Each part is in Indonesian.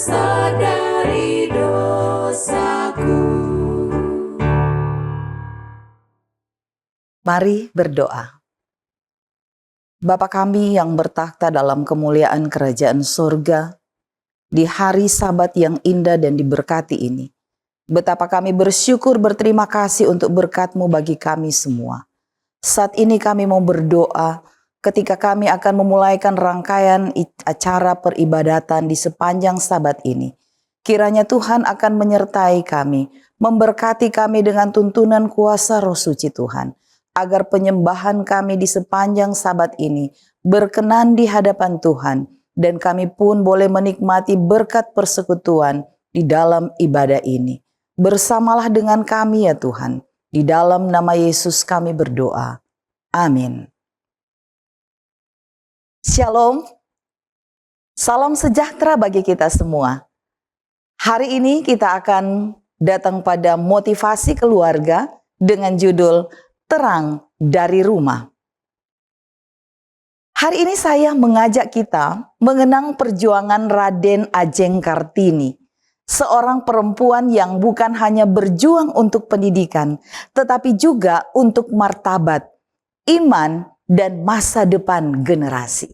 sadari dosaku. Mari berdoa. Bapa kami yang bertakhta dalam kemuliaan kerajaan surga, di hari Sabat yang indah dan diberkati ini, betapa kami bersyukur berterima kasih untuk berkat-Mu bagi kami semua. Saat ini kami mau berdoa ketika kami akan memulaikan rangkaian acara peribadatan di sepanjang Sabat ini. Kiranya Tuhan akan menyertai kami, memberkati kami dengan tuntunan kuasa Roh Suci Tuhan, agar penyembahan kami di sepanjang Sabat ini berkenan di hadapan Tuhan, dan kami pun boleh menikmati berkat persekutuan di dalam ibadah ini. Bersamalah dengan kami ya Tuhan, di dalam nama Yesus kami berdoa. Amin. Shalom, salam sejahtera bagi kita semua. Hari ini kita akan datang pada motivasi keluarga dengan judul Terang dari Rumah. Hari ini saya mengajak kita mengenang perjuangan Raden Ajeng Kartini, seorang perempuan yang bukan hanya berjuang untuk pendidikan, tetapi juga untuk martabat, iman, dan masa depan generasi.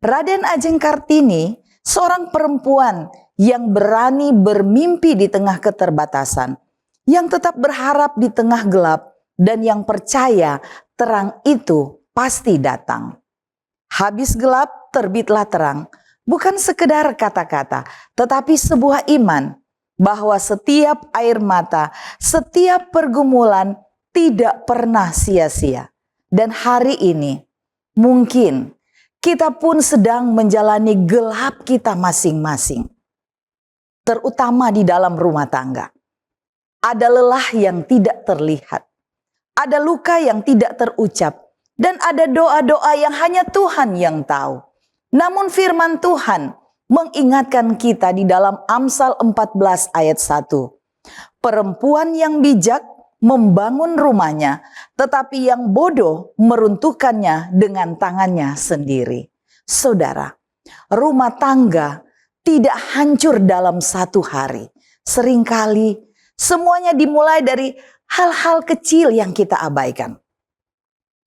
Raden Ajeng Kartini, seorang perempuan yang berani bermimpi di tengah keterbatasan, yang tetap berharap di tengah gelap, dan yang percaya terang itu pasti datang. Habis gelap, terbitlah terang. Bukan sekedar kata-kata, tetapi sebuah iman bahwa setiap air mata, setiap pergumulan tidak pernah sia-sia. Dan hari ini, mungkin kita pun sedang menjalani gelap kita masing-masing. Terutama di dalam rumah tangga. Ada lelah yang tidak terlihat. Ada luka yang tidak terucap, dan ada doa-doa yang hanya Tuhan yang tahu. Namun firman Tuhan mengingatkan kita di dalam Amsal 14 ayat 1. Perempuan yang bijak membangun rumahnya, tetapi yang bodoh meruntuhkannya dengan tangannya sendiri. Saudara, rumah tangga tidak hancur dalam satu hari. Seringkali semuanya dimulai dari hal-hal kecil yang kita abaikan.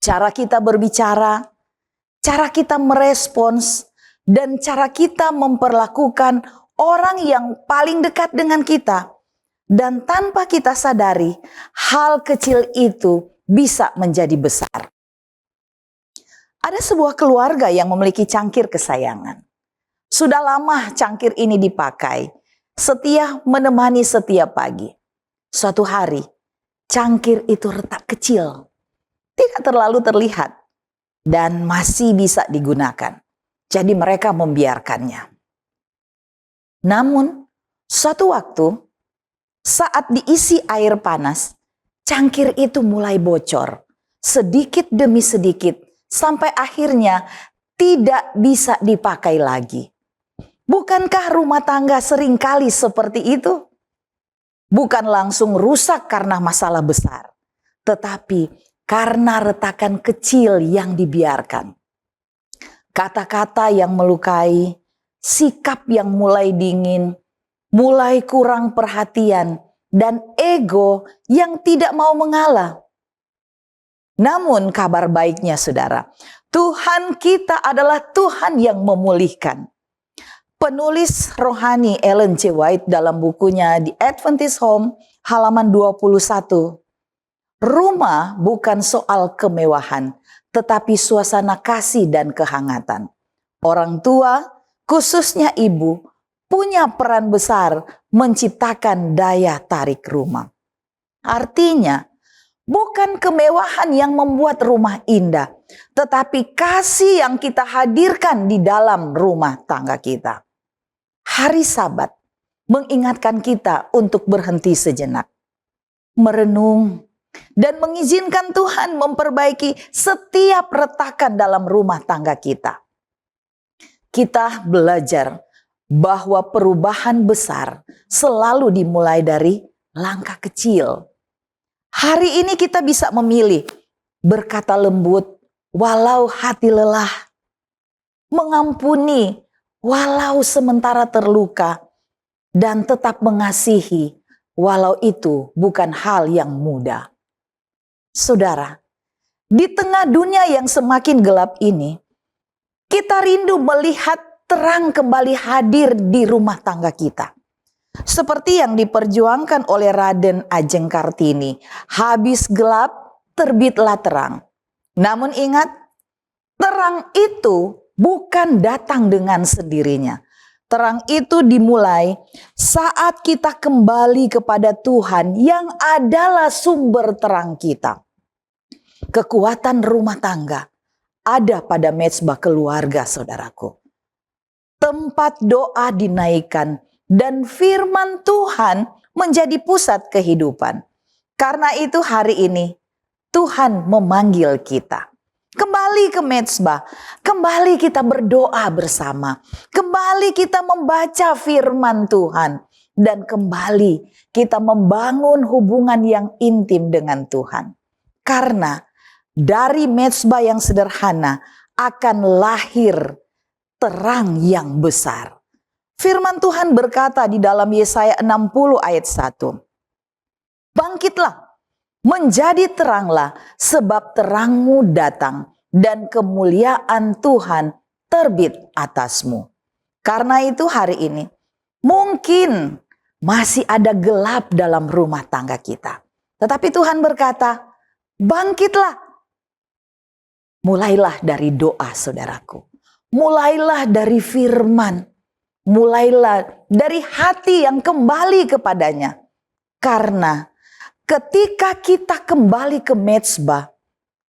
Cara kita berbicara, cara kita merespons, dan cara kita memperlakukan orang yang paling dekat dengan kita. Dan tanpa kita sadari, hal kecil itu bisa menjadi besar. Ada sebuah keluarga yang memiliki cangkir kesayangan. Sudah lama cangkir ini dipakai, setia menemani setiap pagi. Suatu hari, cangkir itu retak kecil, tidak terlalu terlihat, dan masih bisa digunakan. Jadi mereka membiarkannya. Namun, suatu waktu, saat diisi air panas, cangkir itu mulai bocor, sedikit demi sedikit, sampai akhirnya tidak bisa dipakai lagi. Bukankah rumah tangga seringkali seperti itu? Bukan langsung rusak karena masalah besar, tetapi karena retakan kecil yang dibiarkan. Kata-kata yang melukai, sikap yang mulai dingin, mulai kurang perhatian, dan ego yang tidak mau mengalah. Namun kabar baiknya saudara, Tuhan kita adalah Tuhan yang memulihkan. Penulis rohani Ellen G. White dalam bukunya The Adventist Home halaman 21. Rumah bukan soal kemewahan, tetapi suasana kasih dan kehangatan. Orang tua, khususnya ibu, punya peran besar menciptakan daya tarik rumah. Artinya, bukan kemewahan yang membuat rumah indah, tetapi kasih yang kita hadirkan di dalam rumah tangga kita. Hari Sabat mengingatkan kita untuk berhenti sejenak, merenung, dan mengizinkan Tuhan memperbaiki setiap retakan dalam rumah tangga kita. Kita belajar bahwa perubahan besar selalu dimulai dari langkah kecil. Hari ini kita bisa memilih berkata lembut walau hati lelah, mengampuni walau sementara terluka, dan tetap mengasihi, walau itu bukan hal yang mudah. Saudara, di tengah dunia yang semakin gelap ini, kita rindu melihat terang kembali hadir di rumah tangga kita. Seperti yang diperjuangkan oleh Raden Ajeng Kartini, habis gelap, terbitlah terang. Namun ingat, terang itu bukan datang dengan sendirinya. Terang itu dimulai saat kita kembali kepada Tuhan yang adalah sumber terang kita. Kekuatan rumah tangga ada pada mezbah keluarga, saudaraku. Tempat doa dinaikkan dan firman Tuhan menjadi pusat kehidupan. Karena itu hari ini Tuhan memanggil kita. Kembali ke mezbah, kembali kita berdoa bersama. Kembali kita membaca firman Tuhan. Dan kembali kita membangun hubungan yang intim dengan Tuhan. Karena dari mezbah yang sederhana akan lahir terang yang besar. Firman Tuhan berkata di dalam Yesaya 60 ayat 1. Bangkitlah, menjadi teranglah, sebab terangmu datang dan kemuliaan Tuhan terbit atasmu. Karena itu hari ini mungkin masih ada gelap dalam rumah tangga kita. Tetapi Tuhan berkata, bangkitlah. Mulailah dari doa, saudaraku. Mulailah dari firman. Mulailah dari hati yang kembali kepadanya. Karena ketika kita kembali ke mezbah,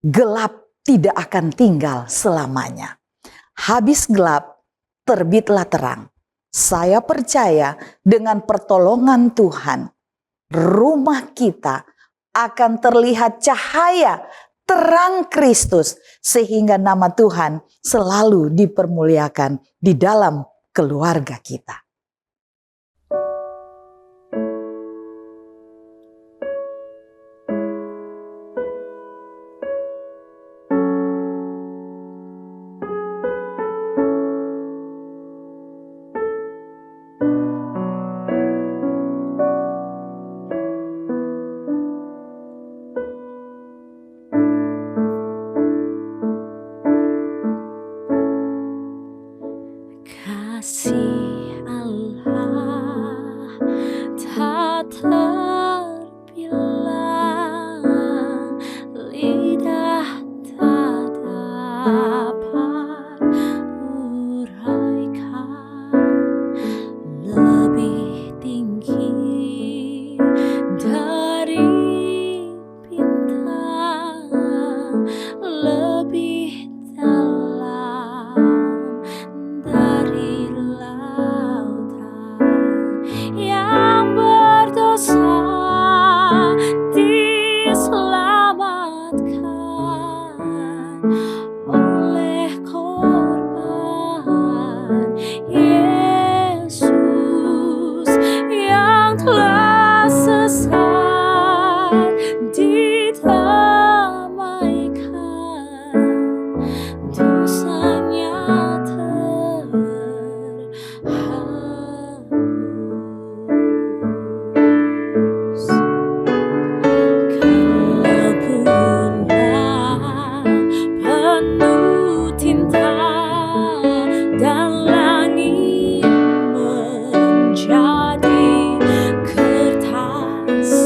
gelap tidak akan tinggal selamanya. Habis gelap, terbitlah terang. Saya percaya dengan pertolongan Tuhan, rumah kita akan terlihat cahaya terang Kristus, sehingga nama Tuhan selalu dipermuliakan di dalam keluarga kita. Kasih Allah tak terbilang, lidah tak dapat uraikan. Lebih tinggi dari bintang, lebih dalam dari lautan. Yang berdosa diselamatkan oleh korban Yesus. Yang telah sesat didamaikan, dosanya terhapus. Kalau bulan penuh tinta dan langit menjadi kertas,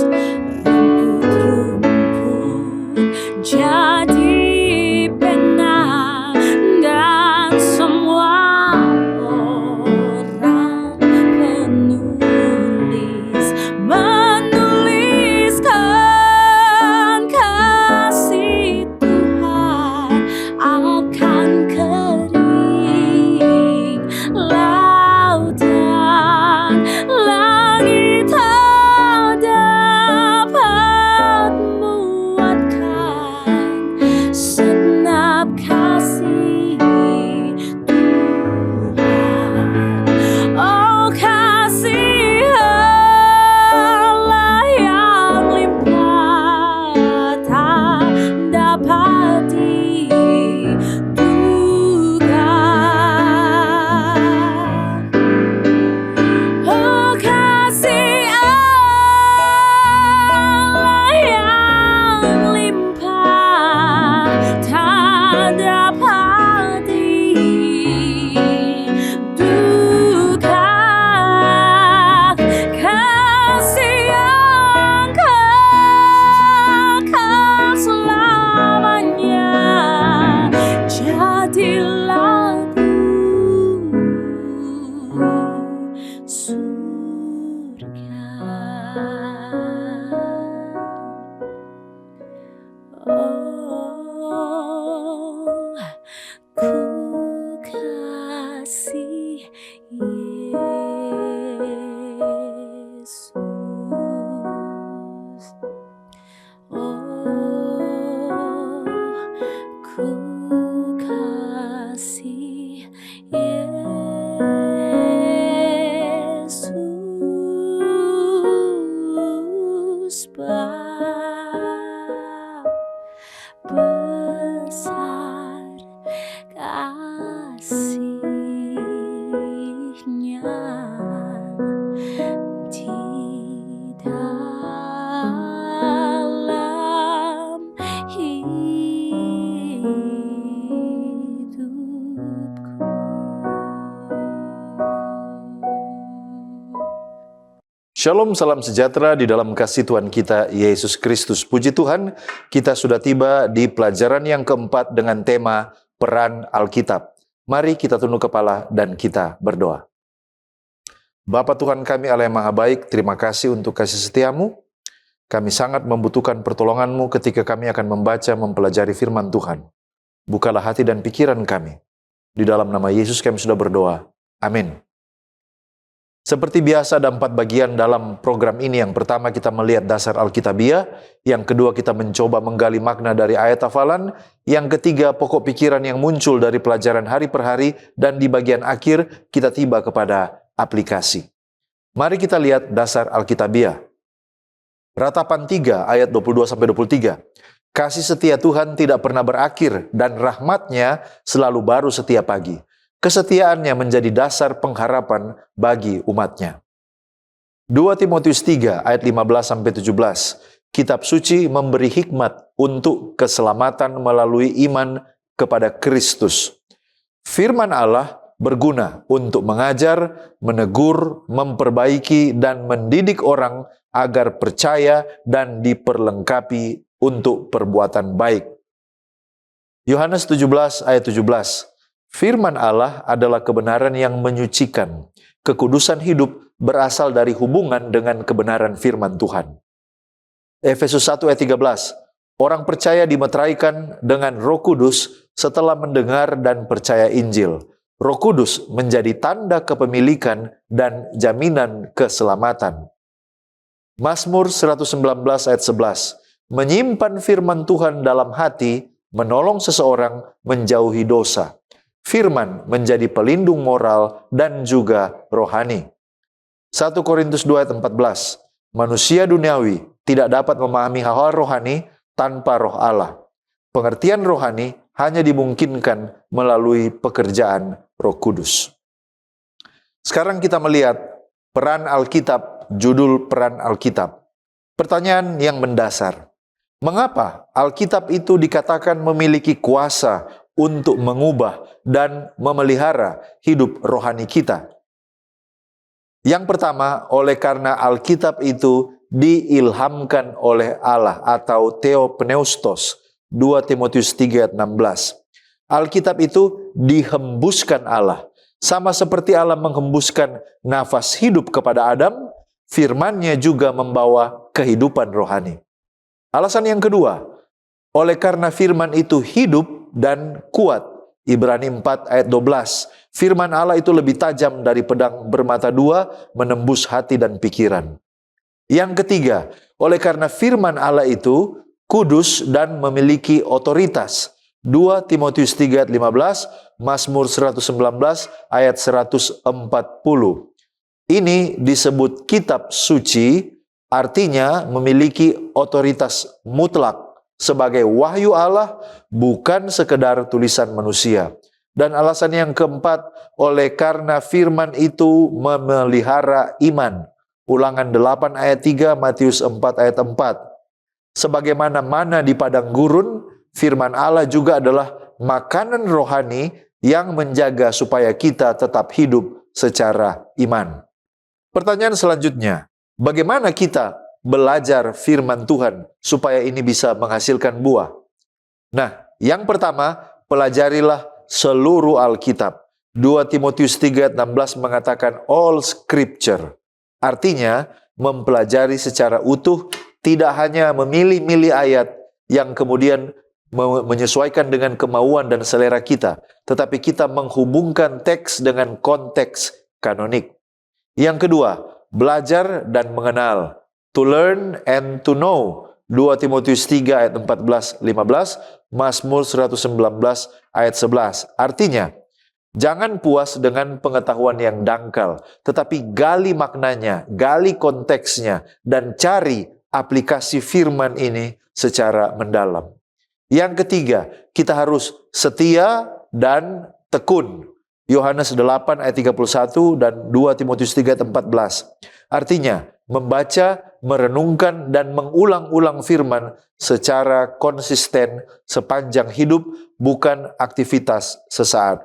Yesus. Oh, ku kasih Yesus, besar kasih-Nya di dalam hidupku. Shalom, salam sejahtera di dalam kasih Tuhan kita Yesus Kristus. Puji Tuhan, kita sudah tiba di pelajaran yang keempat dengan tema peran Alkitab. Mari kita tunduk kepala dan kita berdoa. Bapa Tuhan kami Allah yang Maha Baik, terima kasih untuk kasih setiamu. Kami sangat membutuhkan pertolonganmu ketika kami akan membaca, mempelajari firman Tuhan. Bukalah hati dan pikiran kami. Di dalam nama Yesus kami sudah berdoa. Amin. Seperti biasa ada 4 bagian dalam program ini. Yang pertama kita melihat dasar Alkitabiah. Yang kedua kita mencoba menggali makna dari ayat hafalan. Yang ketiga pokok pikiran yang muncul dari pelajaran hari per hari. Dan di bagian akhir kita tiba kepada aplikasi. Mari kita lihat dasar Alkitabiah. Ratapan 3 ayat 22-23. Kasih setia Tuhan tidak pernah berakhir dan rahmat-Nya selalu baru setiap pagi. Kesetiaannya menjadi dasar pengharapan bagi umat-Nya. 2 Timotius 3 ayat 15-17. Kitab suci memberi hikmat untuk keselamatan melalui iman kepada Kristus. Firman Allah berguna untuk mengajar, menegur, memperbaiki, dan mendidik orang agar percaya dan diperlengkapi untuk perbuatan baik. Yohanes 17 ayat 17. Firman Allah adalah kebenaran yang menyucikan. Kekudusan hidup berasal dari hubungan dengan kebenaran firman Tuhan. Efesus 1 ayat 13. Orang percaya dimeteraikan dengan Roh Kudus setelah mendengar dan percaya Injil. Roh Kudus menjadi tanda kepemilikan dan jaminan keselamatan. Mazmur 119 ayat 11. Menyimpan firman Tuhan dalam hati, menolong seseorang menjauhi dosa. Firman menjadi pelindung moral dan juga rohani. 1 Korintus 2 ayat 14. Manusia duniawi tidak dapat memahami hal-hal rohani tanpa roh Allah. Pengertian rohani hanya dimungkinkan melalui pekerjaan Roh Kudus. Sekarang kita melihat peran Alkitab, judul peran Alkitab. Pertanyaan yang mendasar. Mengapa Alkitab itu dikatakan memiliki kuasa untuk mengubah dan memelihara hidup rohani kita? Yang pertama, oleh karena Alkitab itu diilhamkan oleh Allah atau theopneustos. 2 Timotius 3 ayat 16. Alkitab itu dihembuskan Allah. Sama seperti Allah menghembuskan nafas hidup kepada Adam, firman-Nya juga membawa kehidupan rohani. Alasan yang kedua, oleh karena firman itu hidup dan kuat. Ibrani 4 ayat 12. Firman Allah itu lebih tajam dari pedang bermata dua, menembus hati dan pikiran. Yang ketiga, oleh karena firman Allah itu kudus dan memiliki otoritas. 2 Timotius 3 ayat 15, Mazmur 119 ayat 140. Ini disebut kitab suci, artinya memiliki otoritas mutlak sebagai wahyu Allah, bukan sekedar tulisan manusia. Dan alasan yang keempat, oleh karena firman itu memelihara iman. Ulangan 8 ayat 3, Matius 4 ayat 4. Sebagaimana mana di padang gurun, firman Allah juga adalah makanan rohani yang menjaga supaya kita tetap hidup secara iman. Pertanyaan selanjutnya, bagaimana kita belajar firman Tuhan supaya ini bisa menghasilkan buah? Nah, yang pertama, pelajarilah seluruh Alkitab. 2 Timotius 3 ayat 16 mengatakan all scripture. Artinya, mempelajari secara utuh, tidak hanya memilih-milih ayat yang kemudian menyesuaikan dengan kemauan dan selera kita, tetapi kita menghubungkan teks dengan konteks kanonik. Yang kedua, belajar dan mengenal. To learn and to know. 2 Timotius 3 ayat 14-15, Mazmur 119 ayat 11. Artinya, jangan puas dengan pengetahuan yang dangkal, tetapi gali maknanya, gali konteksnya, dan cari aplikasi firman ini secara mendalam. Yang ketiga, kita harus setia dan tekun. Yohanes 8 ayat 31 dan 2 Timotius 3 ayat 14. Artinya, membaca, merenungkan, dan mengulang-ulang firman secara konsisten sepanjang hidup, bukan aktivitas sesaat.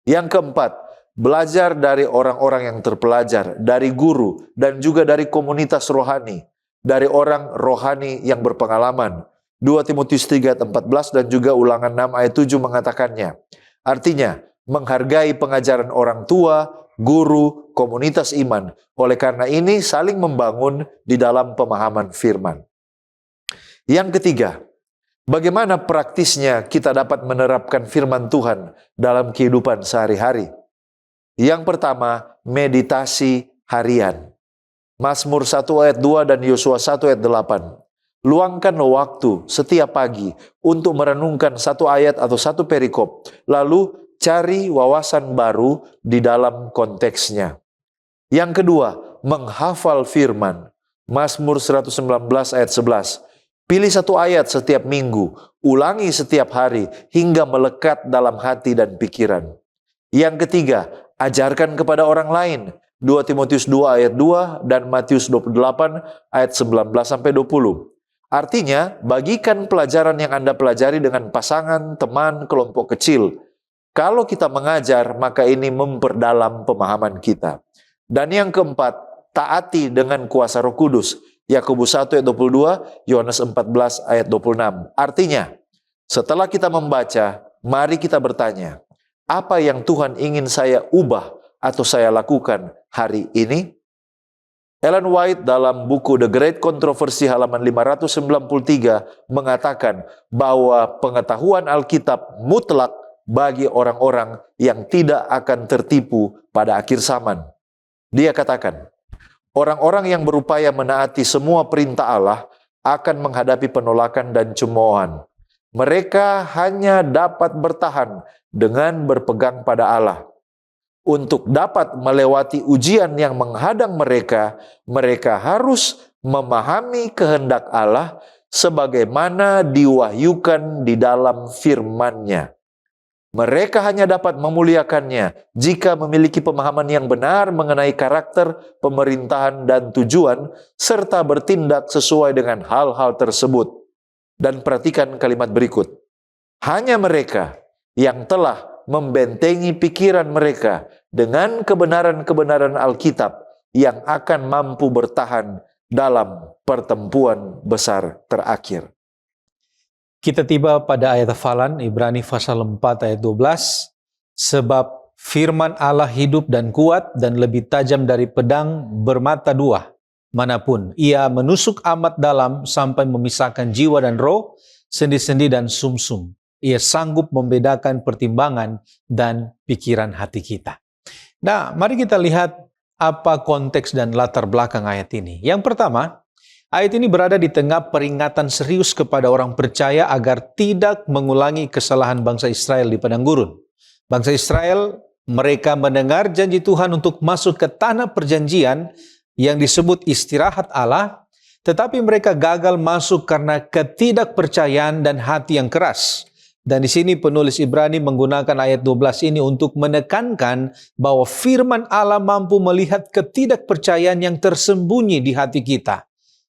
Yang keempat, belajar dari orang-orang yang terpelajar, dari guru, dan juga dari komunitas rohani, dari orang rohani yang berpengalaman. 2 Timotius 3 ayat 14 dan juga Ulangan 6 ayat 7 mengatakannya. Artinya, menghargai pengajaran orang tua, guru, komunitas iman. Oleh karena ini, saling membangun di dalam pemahaman firman. Yang ketiga, bagaimana praktisnya kita dapat menerapkan firman Tuhan dalam kehidupan sehari-hari? Yang pertama, meditasi harian. Mazmur 1 ayat 2 dan Yosua 1 ayat 8. Luangkan waktu setiap pagi untuk merenungkan satu ayat atau satu perikop, lalu cari wawasan baru di dalam konteksnya. Yang kedua, menghafal firman. Mazmur 119 ayat 11. Pilih satu ayat setiap minggu, ulangi setiap hari hingga melekat dalam hati dan pikiran. Yang ketiga, ajarkan kepada orang lain. 2 Timotius 2 ayat 2 dan Matius 28 ayat 19-20. Artinya, bagikan pelajaran yang Anda pelajari dengan pasangan, teman, kelompok kecil. Kalau kita mengajar, maka ini memperdalam pemahaman kita. Dan yang keempat, taati dengan kuasa Roh Kudus. Yakobus 1 ayat 22, Yohanes 14 ayat 26. Artinya, setelah kita membaca, mari kita bertanya, apa yang Tuhan ingin saya ubah atau saya lakukan hari ini? Ellen White dalam buku The Great Controversy halaman 593 mengatakan bahwa pengetahuan Alkitab mutlak bagi orang-orang yang tidak akan tertipu pada akhir zaman. Dia katakan, orang-orang yang berupaya menaati semua perintah Allah akan menghadapi penolakan dan cemoohan. Mereka hanya dapat bertahan dengan berpegang pada Allah. Untuk dapat melewati ujian yang menghadang mereka, mereka harus memahami kehendak Allah sebagaimana diwahyukan di dalam firman-Nya. Mereka hanya dapat memuliakannya jika memiliki pemahaman yang benar mengenai karakter, pemerintahan, dan tujuan, serta bertindak sesuai dengan hal-hal tersebut. Dan perhatikan kalimat berikut. Hanya mereka yang telah membentengi pikiran mereka dengan kebenaran-kebenaran Alkitab yang akan mampu bertahan dalam pertempuran besar terakhir. Kita tiba pada ayat hafalan Ibrani pasal 4 ayat 12. Sebab firman Allah hidup dan kuat dan lebih tajam dari pedang bermata dua, manapun ia menusuk amat dalam sampai memisahkan jiwa dan roh, sendi-sendi dan sumsum. Ia sanggup membedakan pertimbangan dan pikiran hati kita. Nah, mari kita lihat apa konteks dan latar belakang ayat ini. Yang pertama, ayat ini berada di tengah peringatan serius kepada orang percaya agar tidak mengulangi kesalahan bangsa Israel di padang gurun. Bangsa Israel, mereka mendengar janji Tuhan untuk masuk ke tanah perjanjian yang disebut istirahat Allah, tetapi mereka gagal masuk karena ketidakpercayaan dan hati yang keras. Dan di sini penulis Ibrani menggunakan ayat 12 ini untuk menekankan bahwa firman Allah mampu melihat ketidakpercayaan yang tersembunyi di hati kita.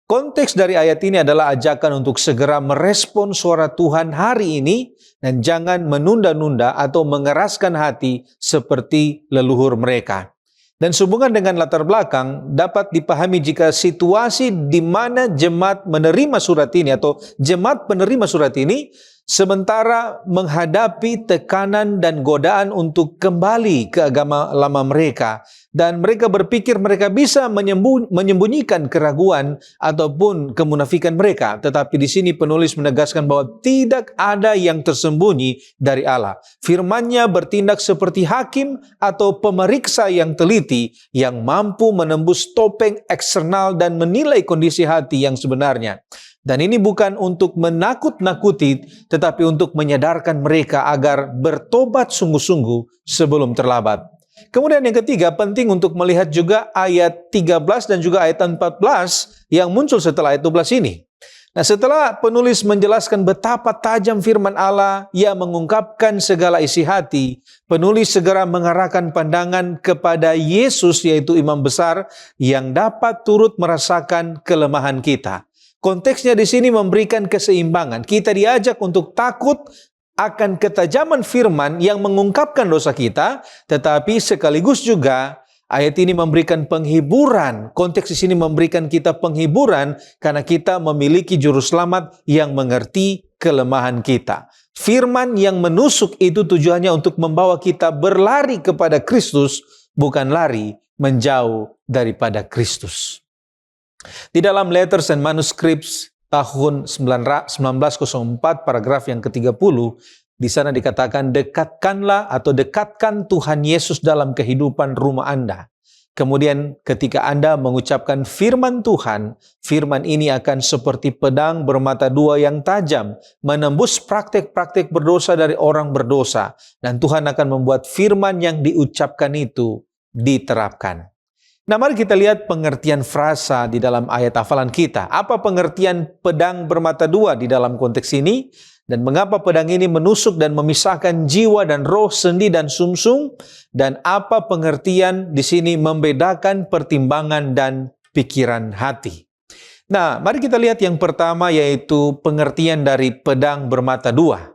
Konteks dari ayat ini adalah ajakan untuk segera merespon suara Tuhan hari ini dan jangan menunda-nunda atau mengeraskan hati seperti leluhur mereka. Dan sehubungan dengan latar belakang dapat dipahami jika situasi di mana jemaat menerima surat ini atau jemaat penerima surat ini sementara menghadapi tekanan dan godaan untuk kembali ke agama lama mereka, dan mereka berpikir mereka bisa menyembunyikan keraguan ataupun kemunafikan mereka. Tetapi di sini penulis menegaskan bahwa tidak ada yang tersembunyi dari Allah. Firman-Nya bertindak seperti hakim atau pemeriksa yang teliti, yang mampu menembus topeng eksternal dan menilai kondisi hati yang sebenarnya. Dan ini bukan untuk menakut-nakuti, tetapi untuk menyadarkan mereka agar bertobat sungguh-sungguh sebelum terlambat. Kemudian yang ketiga, penting untuk melihat juga ayat 13 dan juga ayat 14 yang muncul setelah ayat 12 ini. Nah, setelah penulis menjelaskan betapa tajam firman Allah yang mengungkapkan segala isi hati, penulis segera mengarahkan pandangan kepada Yesus, yaitu imam besar yang dapat turut merasakan kelemahan kita. Konteksnya di sini memberikan keseimbangan. Kita diajak untuk takut akan ketajaman firman yang mengungkapkan dosa kita, tetapi sekaligus juga ayat ini memberikan penghiburan. Konteks di sini memberikan kita penghiburan karena kita memiliki juru selamat yang mengerti kelemahan kita. Firman yang menusuk itu tujuannya untuk membawa kita berlari kepada Kristus, bukan lari menjauh daripada Kristus. Di dalam Letters and Manuscripts tahun 1904 paragraf yang ke-30, di sana dikatakan, dekatkan Tuhan Yesus dalam kehidupan rumah Anda. Kemudian ketika Anda mengucapkan firman Tuhan, firman ini akan seperti pedang bermata dua yang tajam, menembus praktek-praktek berdosa dari orang berdosa. Dan Tuhan akan membuat firman yang diucapkan itu diterapkan. Nah, mari kita lihat pengertian frasa di dalam ayat hafalan kita. Apa pengertian pedang bermata dua di dalam konteks ini? Dan mengapa pedang ini menusuk dan memisahkan jiwa dan roh, sendi dan sumsum? Dan apa pengertian di sini membedakan pertimbangan dan pikiran hati? Nah, mari kita lihat yang pertama, yaitu pengertian dari pedang bermata dua.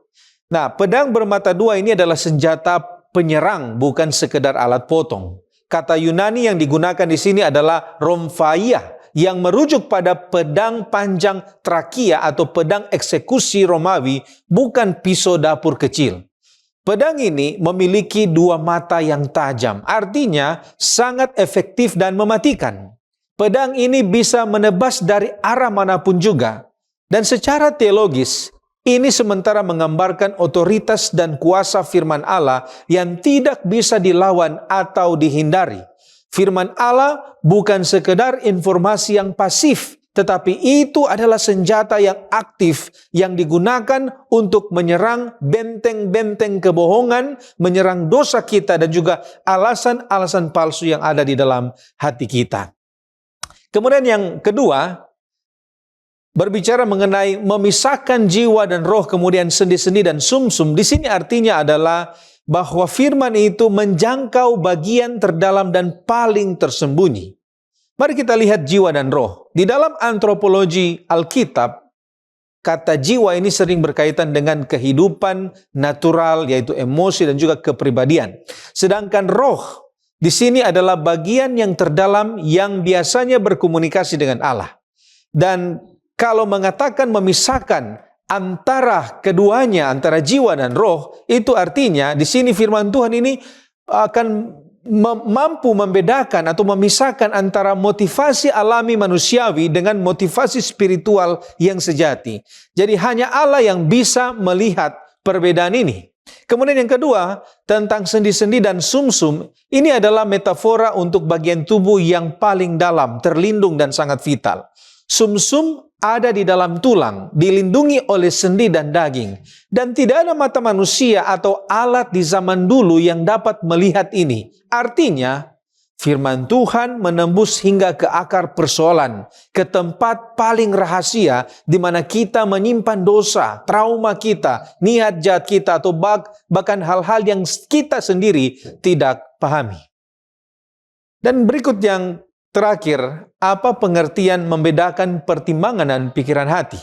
Nah, pedang bermata dua ini adalah senjata penyerang, bukan sekedar alat potong. Kata Yunani yang digunakan di sini adalah rhomphaia, yang merujuk pada pedang panjang trakia atau pedang eksekusi Romawi, bukan pisau dapur kecil. Pedang ini memiliki dua mata yang tajam, artinya sangat efektif dan mematikan. Pedang ini bisa menebas dari arah manapun juga. Dan secara teologis, ini sementara menggambarkan otoritas dan kuasa firman Allah yang tidak bisa dilawan atau dihindari. Firman Allah bukan sekedar informasi yang pasif, tetapi itu adalah senjata yang aktif yang digunakan untuk menyerang benteng-benteng kebohongan, menyerang dosa kita dan juga alasan-alasan palsu yang ada di dalam hati kita. Kemudian yang kedua, berbicara mengenai memisahkan jiwa dan roh, kemudian sendi-sendi dan sumsum. Di sini artinya adalah bahwa firman itu menjangkau bagian terdalam dan paling tersembunyi. Mari kita lihat jiwa dan roh. Di dalam antropologi Alkitab, kata jiwa ini sering berkaitan dengan kehidupan natural, yaitu emosi dan juga kepribadian. Sedangkan roh di sini adalah bagian yang terdalam yang biasanya berkomunikasi dengan Allah. Dan kalau mengatakan memisahkan antara keduanya, antara jiwa dan roh, itu artinya di sini firman Tuhan ini akan mampu membedakan atau memisahkan antara motivasi alami manusiawi dengan motivasi spiritual yang sejati. Jadi hanya Allah yang bisa melihat perbedaan ini. Kemudian yang kedua, tentang sendi-sendi dan sumsum, ini adalah metafora untuk bagian tubuh yang paling dalam, terlindung dan sangat vital. Sumsum ada di dalam tulang, dilindungi oleh sendi dan daging. Dan tidak ada mata manusia atau alat di zaman dulu yang dapat melihat ini. Artinya, firman Tuhan menembus hingga ke akar persoalan, ke tempat paling rahasia di mana kita menyimpan dosa, trauma kita, niat jahat kita, atau bahkan hal-hal yang kita sendiri tidak pahami. Dan berikut yang terakhir, apa pengertian membedakan pertimbangan dan pikiran hati?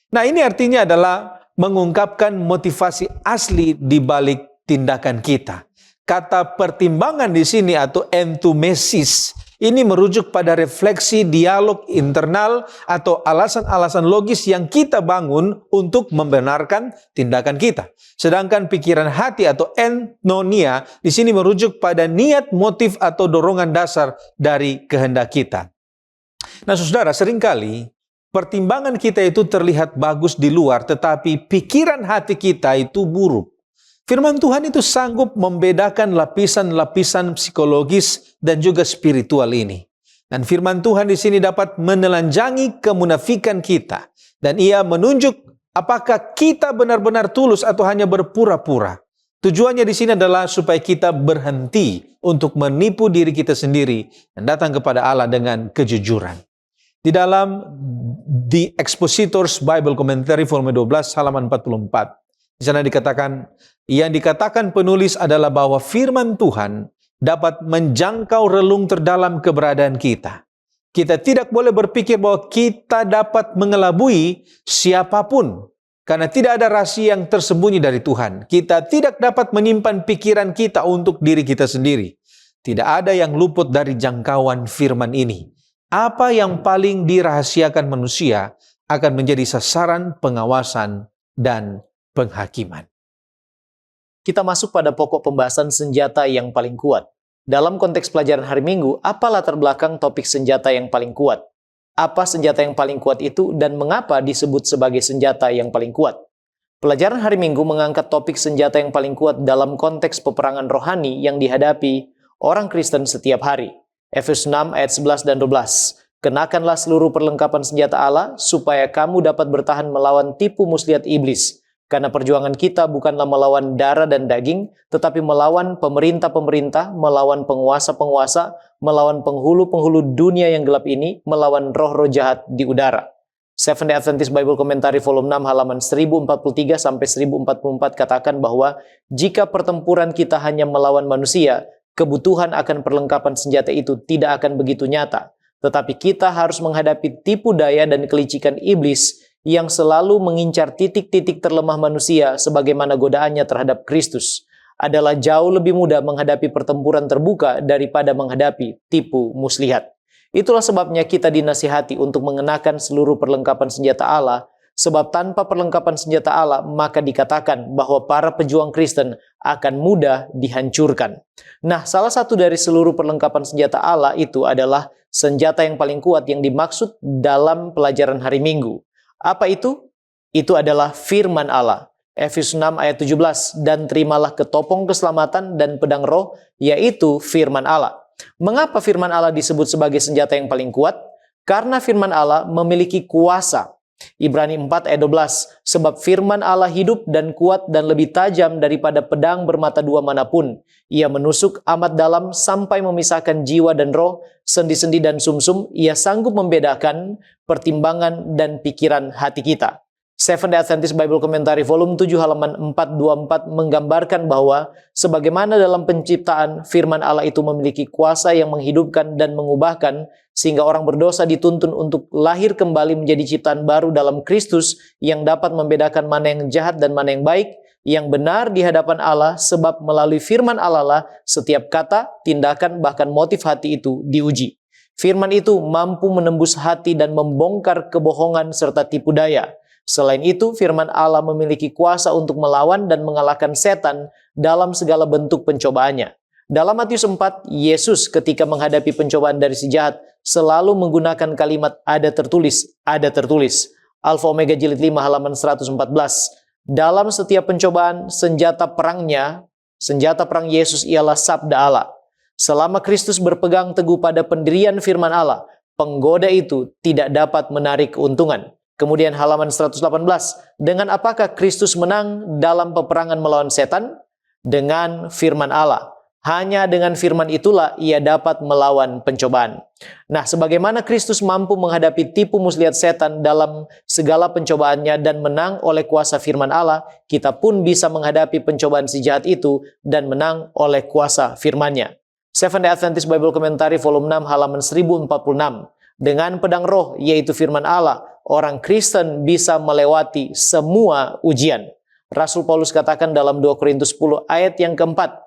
Nah, ini artinya adalah mengungkapkan motivasi asli di balik tindakan kita. Kata pertimbangan di sini atau entumesis Ini merujuk pada refleksi dialog internal atau alasan-alasan logis yang kita bangun untuk membenarkan tindakan kita. Sedangkan pikiran hati atau enonia di sini merujuk pada niat, motif atau dorongan dasar dari kehendak kita. Nah, saudara, seringkali pertimbangan kita itu terlihat bagus di luar, tetapi pikiran hati kita itu buruk. Firman Tuhan itu sanggup membedakan lapisan-lapisan psikologis dan juga spiritual ini. Dan firman Tuhan di sini dapat menelanjangi kemunafikan kita. Dan ia menunjuk apakah kita benar-benar tulus atau hanya berpura-pura. Tujuannya di sini adalah supaya kita berhenti untuk menipu diri kita sendiri dan datang kepada Allah dengan kejujuran. Di dalam The Expositor's Bible Commentary volume 12 halaman 44. Di sana dikatakan, yang dikatakan penulis adalah bahwa firman Tuhan dapat menjangkau relung terdalam keberadaan kita. Kita tidak boleh berpikir bahwa kita dapat mengelabui siapapun, karena tidak ada rahasia yang tersembunyi dari Tuhan. Kita tidak dapat menyimpan pikiran kita untuk diri kita sendiri. Tidak ada yang luput dari jangkauan firman ini. Apa yang paling dirahasiakan manusia akan menjadi sasaran pengawasan dan penghakiman. Kita masuk pada pokok pembahasan senjata yang paling kuat. Dalam konteks pelajaran hari Minggu, apa latar belakang topik senjata yang paling kuat? Apa senjata yang paling kuat itu dan mengapa disebut sebagai senjata yang paling kuat? Pelajaran hari Minggu mengangkat topik senjata yang paling kuat dalam konteks peperangan rohani yang dihadapi orang Kristen setiap hari. Efesus 6 ayat 11 dan 12. Kenakanlah seluruh perlengkapan senjata Allah supaya kamu dapat bertahan melawan tipu muslihat iblis. Karena perjuangan kita bukanlah melawan darah dan daging, tetapi melawan pemerintah-pemerintah, melawan penguasa-penguasa, melawan penghulu-penghulu dunia yang gelap ini, melawan roh-roh jahat di udara. Seventh-day Adventist Bible Commentary volume 6 halaman 1043 sampai 1044 katakan bahwa jika pertempuran kita hanya melawan manusia, kebutuhan akan perlengkapan senjata itu tidak akan begitu nyata. Tetapi kita harus menghadapi tipu daya dan kelicikan iblis yang selalu mengincar titik-titik terlemah manusia sebagaimana godaannya terhadap Kristus. Adalah jauh lebih mudah menghadapi pertempuran terbuka daripada menghadapi tipu muslihat. Itulah sebabnya kita dinasihati untuk mengenakan seluruh perlengkapan senjata Allah, sebab tanpa perlengkapan senjata Allah maka dikatakan bahwa para pejuang Kristen akan mudah dihancurkan. Nah, salah satu dari seluruh perlengkapan senjata Allah itu adalah senjata yang paling kuat yang dimaksud dalam pelajaran hari Minggu. Apa itu? Itu adalah firman Allah. Efesus 6 ayat 17, dan terimalah ketopong keselamatan dan pedang roh, yaitu firman Allah. Mengapa firman Allah disebut sebagai senjata yang paling kuat? Karena firman Allah memiliki kuasa. Ibrani 4 ayat 12, sebab firman Allah hidup dan kuat dan lebih tajam daripada pedang bermata dua manapun. Ia menusuk amat dalam sampai memisahkan jiwa dan roh, sendi-sendi dan sumsum. Ia sanggup membedakan pertimbangan dan pikiran hati kita. Seventh-day Adventist Bible Commentary volume 7 halaman 424 menggambarkan bahwa sebagaimana dalam penciptaan, firman Allah itu memiliki kuasa yang menghidupkan dan mengubahkan sehingga orang berdosa dituntun untuk lahir kembali menjadi ciptaan baru dalam Kristus yang dapat membedakan mana yang jahat dan mana yang baik, yang benar di hadapan Allah, sebab melalui firman Allah lah setiap kata, tindakan, bahkan motif hati itu diuji. Firman itu mampu menembus hati dan membongkar kebohongan serta tipu daya. Selain itu, firman Allah memiliki kuasa untuk melawan dan mengalahkan setan dalam segala bentuk pencobaannya. Dalam Matius 4, Yesus ketika menghadapi pencobaan dari si jahat selalu menggunakan kalimat ada tertulis, ada tertulis. Alfa Omega jilid 5 halaman 114. Dalam setiap pencobaan, senjata perang Yesus ialah sabda Allah. Selama Kristus berpegang teguh pada pendirian firman Allah, penggoda itu tidak dapat menarik keuntungan. Kemudian halaman 118, dengan apakah Kristus menang dalam peperangan melawan setan? Dengan firman Allah. Hanya dengan firman itulah ia dapat melawan pencobaan. Nah, sebagaimana Kristus mampu menghadapi tipu muslihat setan dalam segala pencobaannya dan menang oleh kuasa firman Allah, kita pun bisa menghadapi pencobaan si jahat itu dan menang oleh kuasa firman-Nya. Seventh-day Adventist Bible Commentary volume 6 halaman 1046. Dengan pedang roh, yaitu firman Allah, orang Kristen bisa melewati semua ujian. Rasul Paulus katakan dalam 2 Korintus 10 ayat yang keempat,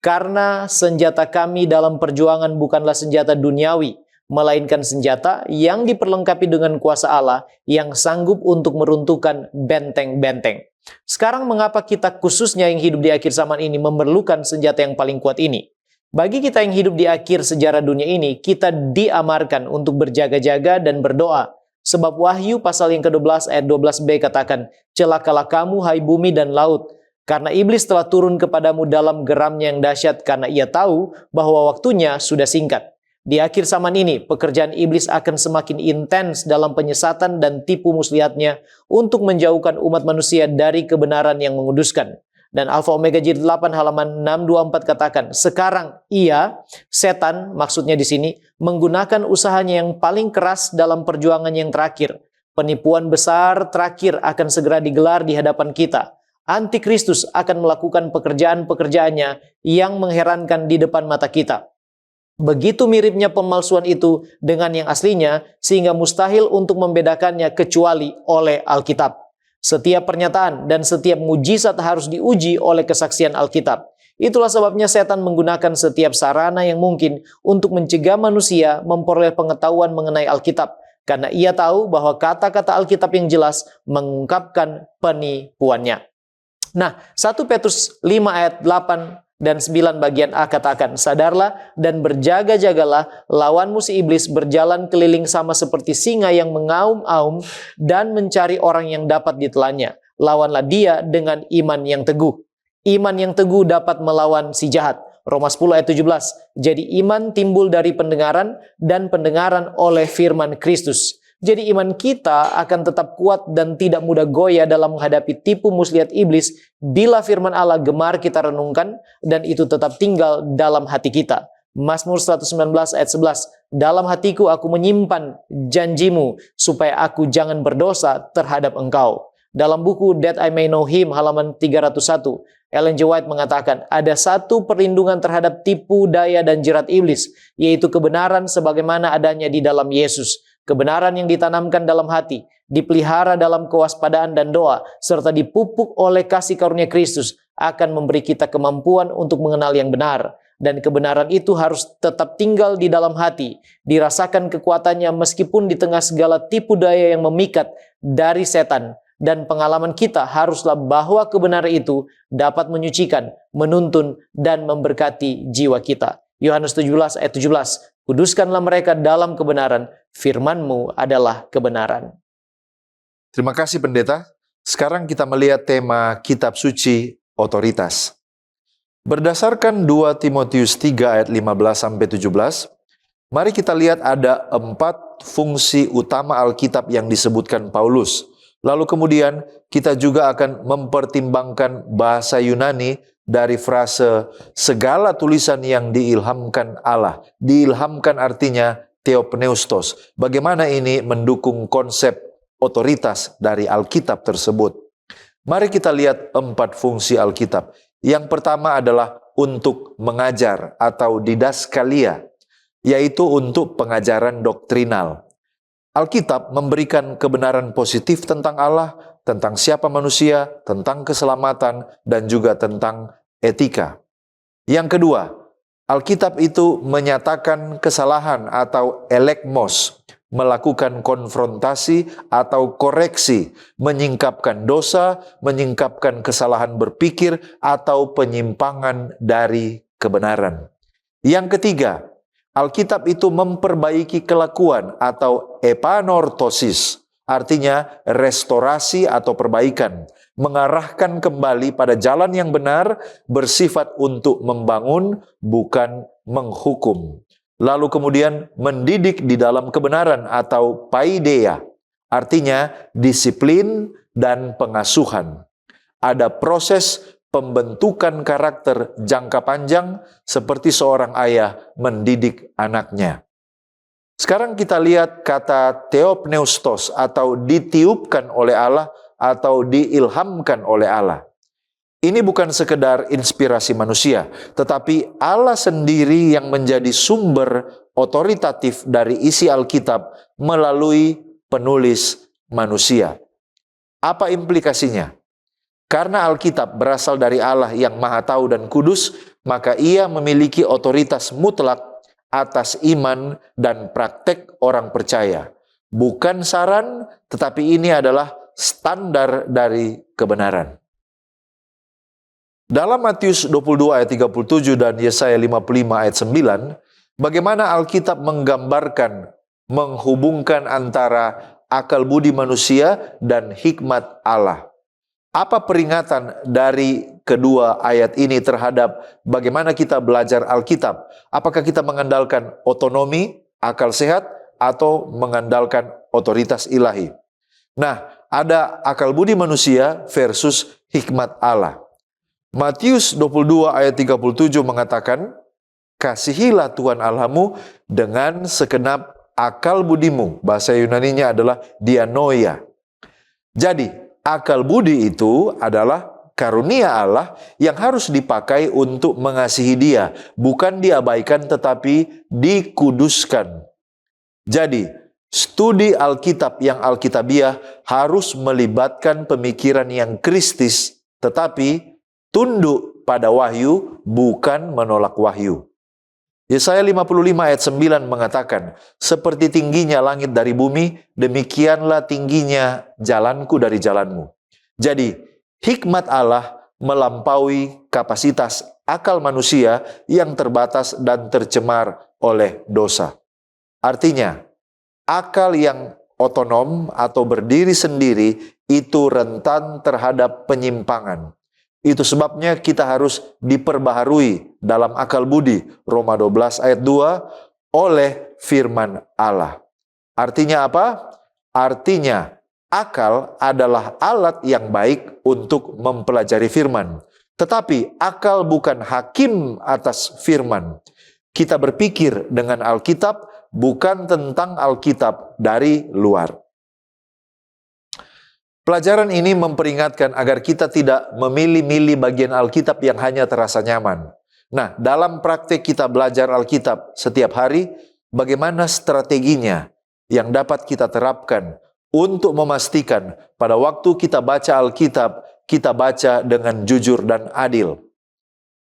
Karena senjata kami dalam perjuangan bukanlah senjata duniawi, melainkan senjata yang diperlengkapi dengan kuasa Allah yang sanggup untuk meruntuhkan benteng-benteng. Sekarang mengapa kita khususnya yang hidup di akhir zaman ini memerlukan senjata yang paling kuat ini? Bagi kita yang hidup di akhir sejarah dunia ini, kita diamarkan untuk berjaga-jaga dan berdoa. Sebab Wahyu pasal yang ke-12 ayat 12b katakan, celakalah kamu hai bumi dan laut, karena iblis telah turun kepadamu dalam geramnya yang dahsyat, karena ia tahu bahwa waktunya sudah singkat. Di akhir zaman ini, pekerjaan iblis akan semakin intens dalam penyesatan dan tipu muslihatnya untuk menjauhkan umat manusia dari kebenaran yang menguduskan. Dan Alfa Omega Jilid 8 halaman 624 katakan, sekarang ia, setan maksudnya di sini, menggunakan usahanya yang paling keras dalam perjuangan yang terakhir. Penipuan besar terakhir akan segera digelar di hadapan kita. Antikristus akan melakukan pekerjaan-pekerjaannya yang mengherankan di depan mata kita. Begitu miripnya pemalsuan itu dengan yang aslinya, sehingga mustahil untuk membedakannya kecuali oleh Alkitab. Setiap pernyataan dan setiap mujizat harus diuji oleh kesaksian Alkitab. Itulah sebabnya setan menggunakan setiap sarana yang mungkin untuk mencegah manusia memperoleh pengetahuan mengenai Alkitab, karena ia tahu bahwa kata-kata Alkitab yang jelas mengungkapkan penipuannya. Nah, 1 Petrus 5 ayat 8 dan 9 bagian A katakan, sadarlah dan berjaga-jagalah, lawanmu si iblis berjalan keliling sama seperti singa yang mengaum-aum dan mencari orang yang dapat ditelannya. Lawanlah dia dengan iman yang teguh. Iman yang teguh dapat melawan si jahat. Roma 10 ayat 17. Jadi iman timbul dari pendengaran dan pendengaran oleh firman Kristus. Jadi iman kita akan tetap kuat dan tidak mudah goyah dalam menghadapi tipu muslihat iblis bila firman Allah gemar kita renungkan dan itu tetap tinggal dalam hati kita. Mazmur 119 ayat 11. Dalam hatiku aku menyimpan janjimu supaya aku jangan berdosa terhadap engkau. Dalam buku That I May Know Him halaman 301, Ellen G. White mengatakan ada satu perlindungan terhadap tipu daya dan jerat iblis, yaitu kebenaran sebagaimana adanya di dalam Yesus. Kebenaran yang ditanamkan dalam hati, dipelihara dalam kewaspadaan dan doa, serta dipupuk oleh kasih karunia Kristus akan memberi kita kemampuan untuk mengenal yang benar. Dan kebenaran itu harus tetap tinggal di dalam hati, dirasakan kekuatannya meskipun di tengah segala tipu daya yang memikat dari setan. Dan pengalaman kita haruslah bahwa kebenaran itu dapat menyucikan, menuntun, dan memberkati jiwa kita. Yohanes 17 ayat 17. Kuduskanlah mereka dalam kebenaran, firman-Mu adalah kebenaran. Terima kasih pendeta. Sekarang kita melihat tema kitab suci otoritas. Berdasarkan 2 Timotius 3 ayat 15-17, mari kita lihat ada 4 fungsi utama Alkitab yang disebutkan Paulus. Lalu kemudian kita juga akan mempertimbangkan bahasa Yunani dari frase segala tulisan yang diilhamkan Allah. Diilhamkan artinya theopneustos. Bagaimana ini mendukung konsep otoritas dari Alkitab tersebut? Mari kita lihat 4 fungsi Alkitab. Yang pertama adalah untuk mengajar atau didaskalia, yaitu untuk pengajaran doktrinal. Alkitab memberikan kebenaran positif tentang Allah, tentang siapa manusia, tentang keselamatan, dan juga tentang etika. Yang kedua, Alkitab itu menyatakan kesalahan atau elekmos, melakukan konfrontasi atau koreksi, menyingkapkan dosa, menyingkapkan kesalahan berpikir atau penyimpangan dari kebenaran. Yang ketiga, Alkitab itu memperbaiki kelakuan atau epanortosis, artinya restorasi atau perbaikan, mengarahkan kembali pada jalan yang benar, bersifat untuk membangun, bukan menghukum. Lalu kemudian mendidik di dalam kebenaran atau paideia, artinya disiplin dan pengasuhan. Ada proses pembentukan karakter jangka panjang seperti seorang ayah mendidik anaknya. Sekarang kita lihat kata theopneustos atau ditiupkan oleh Allah atau diilhamkan oleh Allah. Ini bukan sekedar inspirasi manusia, tetapi Allah sendiri yang menjadi sumber otoritatif dari isi Alkitab melalui penulis manusia. Apa implikasinya? Karena Alkitab berasal dari Allah yang Maha Tahu dan Kudus, maka ia memiliki otoritas mutlak atas iman dan praktek orang percaya. Bukan saran, tetapi ini adalah standar dari kebenaran. Dalam Matius 22 ayat 37 dan Yesaya 55 ayat 9, bagaimana Alkitab menggambarkan, menghubungkan antara akal budi manusia dan hikmat Allah. Apa peringatan dari kedua ayat ini terhadap bagaimana kita belajar Alkitab? Apakah kita mengandalkan otonomi, akal sehat, atau mengandalkan otoritas ilahi? Nah, ada akal budi manusia versus hikmat Allah. Matius 22 ayat 37 mengatakan, kasihilah Tuhan Allahmu dengan segenap akal budimu. Bahasa Yunaninya adalah dianoia. Jadi, akal budi itu adalah karunia Allah yang harus dipakai untuk mengasihi Dia, bukan diabaikan tetapi dikuduskan. Jadi, studi Alkitab yang Alkitabiah harus melibatkan pemikiran yang kristis, tetapi tunduk pada wahyu, bukan menolak wahyu. Yesaya 55 ayat 9 mengatakan, seperti tingginya langit dari bumi, demikianlah tingginya jalanku dari jalanmu. Jadi, hikmat Allah melampaui kapasitas akal manusia yang terbatas dan tercemar oleh dosa. Artinya, akal yang otonom atau berdiri sendiri itu rentan terhadap penyimpangan. Itu sebabnya kita harus diperbaharui dalam akal budi, Roma 12 ayat 2, oleh firman Allah. Artinya apa? Artinya akal adalah alat yang baik untuk mempelajari firman. Tetapi akal bukan hakim atas firman. Kita berpikir dengan Alkitab, bukan tentang Alkitab dari luar. Pelajaran ini memperingatkan agar kita tidak memilih-milih bagian Alkitab yang hanya terasa nyaman. Nah, dalam praktek kita belajar Alkitab setiap hari, bagaimana strateginya yang dapat kita terapkan untuk memastikan pada waktu kita baca Alkitab, kita baca dengan jujur dan adil.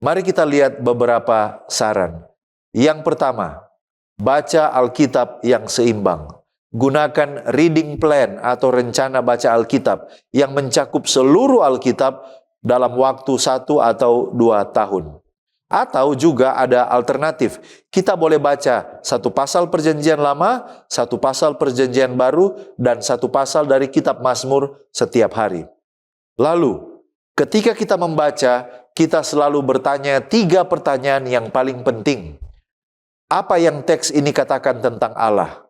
Mari kita lihat beberapa saran. Yang pertama, baca Alkitab yang seimbang. Gunakan reading plan atau rencana baca Alkitab yang mencakup seluruh Alkitab dalam waktu 1 atau 2 tahun. Atau juga ada alternatif. Kita boleh baca 1 pasal perjanjian lama, 1 pasal perjanjian baru, dan 1 pasal dari kitab Mazmur setiap hari. Lalu, ketika kita membaca, kita selalu bertanya 3 pertanyaan yang paling penting. Apa yang teks ini katakan tentang Allah?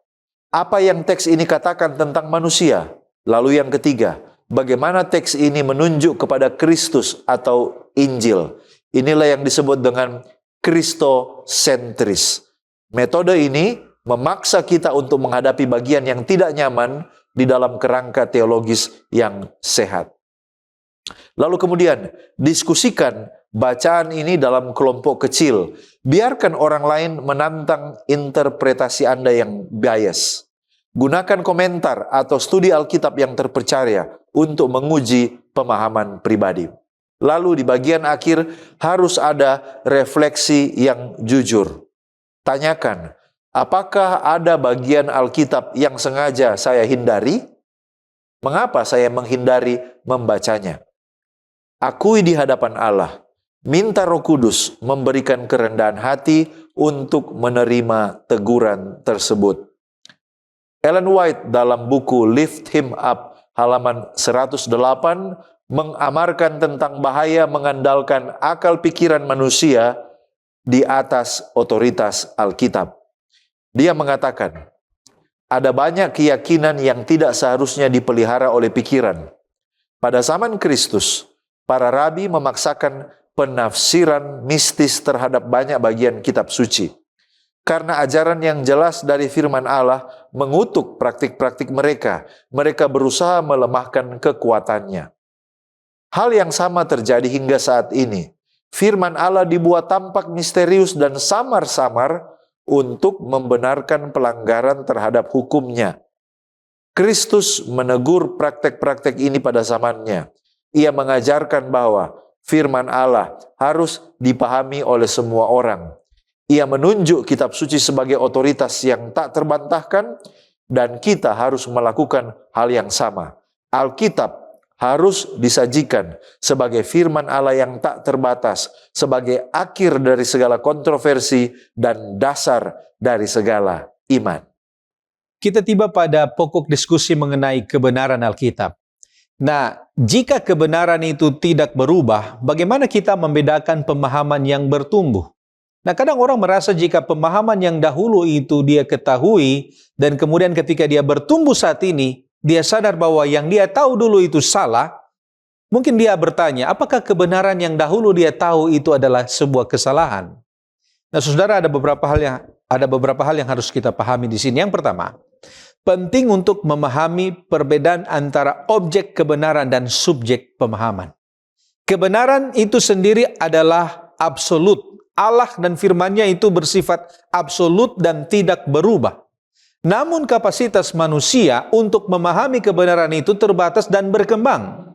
Apa yang teks ini katakan tentang manusia? Lalu yang ketiga, bagaimana teks ini menunjuk kepada Kristus atau Injil? Inilah yang disebut dengan Kristosentris. Metode ini memaksa kita untuk menghadapi bagian yang tidak nyaman di dalam kerangka teologis yang sehat. Lalu kemudian, diskusikan bacaan ini dalam kelompok kecil. Biarkan orang lain menantang interpretasi Anda yang bias. Gunakan komentar atau studi Alkitab yang terpercaya untuk menguji pemahaman pribadi. Lalu di bagian akhir harus ada refleksi yang jujur. Tanyakan, apakah ada bagian Alkitab yang sengaja saya hindari? Mengapa saya menghindari membacanya? Akui di hadapan Allah. Minta Roh Kudus memberikan kerendahan hati untuk menerima teguran tersebut. Ellen White dalam buku Lift Him Up halaman 108 mengamarkan tentang bahaya mengandalkan akal pikiran manusia di atas otoritas Alkitab. Dia mengatakan, ada banyak keyakinan yang tidak seharusnya dipelihara oleh pikiran. Pada zaman Kristus, para rabi memaksakan penafsiran mistis terhadap banyak bagian kitab suci. Karena ajaran yang jelas dari firman Allah mengutuk praktik-praktik mereka, mereka berusaha melemahkan kekuatannya. Hal yang sama terjadi hingga saat ini. Firman Allah dibuat tampak misterius dan samar-samar untuk membenarkan pelanggaran terhadap hukumnya. Kristus menegur praktek-praktek ini pada zamannya. Ia mengajarkan bahwa firman Allah harus dipahami oleh semua orang. Ia menunjuk kitab suci sebagai otoritas yang tak terbantahkan, dan kita harus melakukan hal yang sama. Alkitab harus disajikan sebagai firman Allah yang tak terbatas, sebagai akhir dari segala kontroversi dan dasar dari segala iman. Kita tiba pada pokok diskusi mengenai kebenaran Alkitab. Nah, jika kebenaran itu tidak berubah, bagaimana kita membedakan pemahaman yang bertumbuh? Nah, kadang orang merasa jika pemahaman yang dahulu itu dia ketahui, dan kemudian ketika dia bertumbuh saat ini, dia sadar bahwa yang dia tahu dulu itu salah. Mungkin dia bertanya, apakah kebenaran yang dahulu dia tahu itu adalah sebuah kesalahan? Nah, saudara, ada beberapa hal yang harus kita pahami di sini. Yang pertama, penting untuk memahami perbedaan antara objek kebenaran dan subjek pemahaman. Kebenaran itu sendiri adalah absolut. Allah dan firman-Nya itu bersifat absolut dan tidak berubah. Namun kapasitas manusia untuk memahami kebenaran itu terbatas dan berkembang.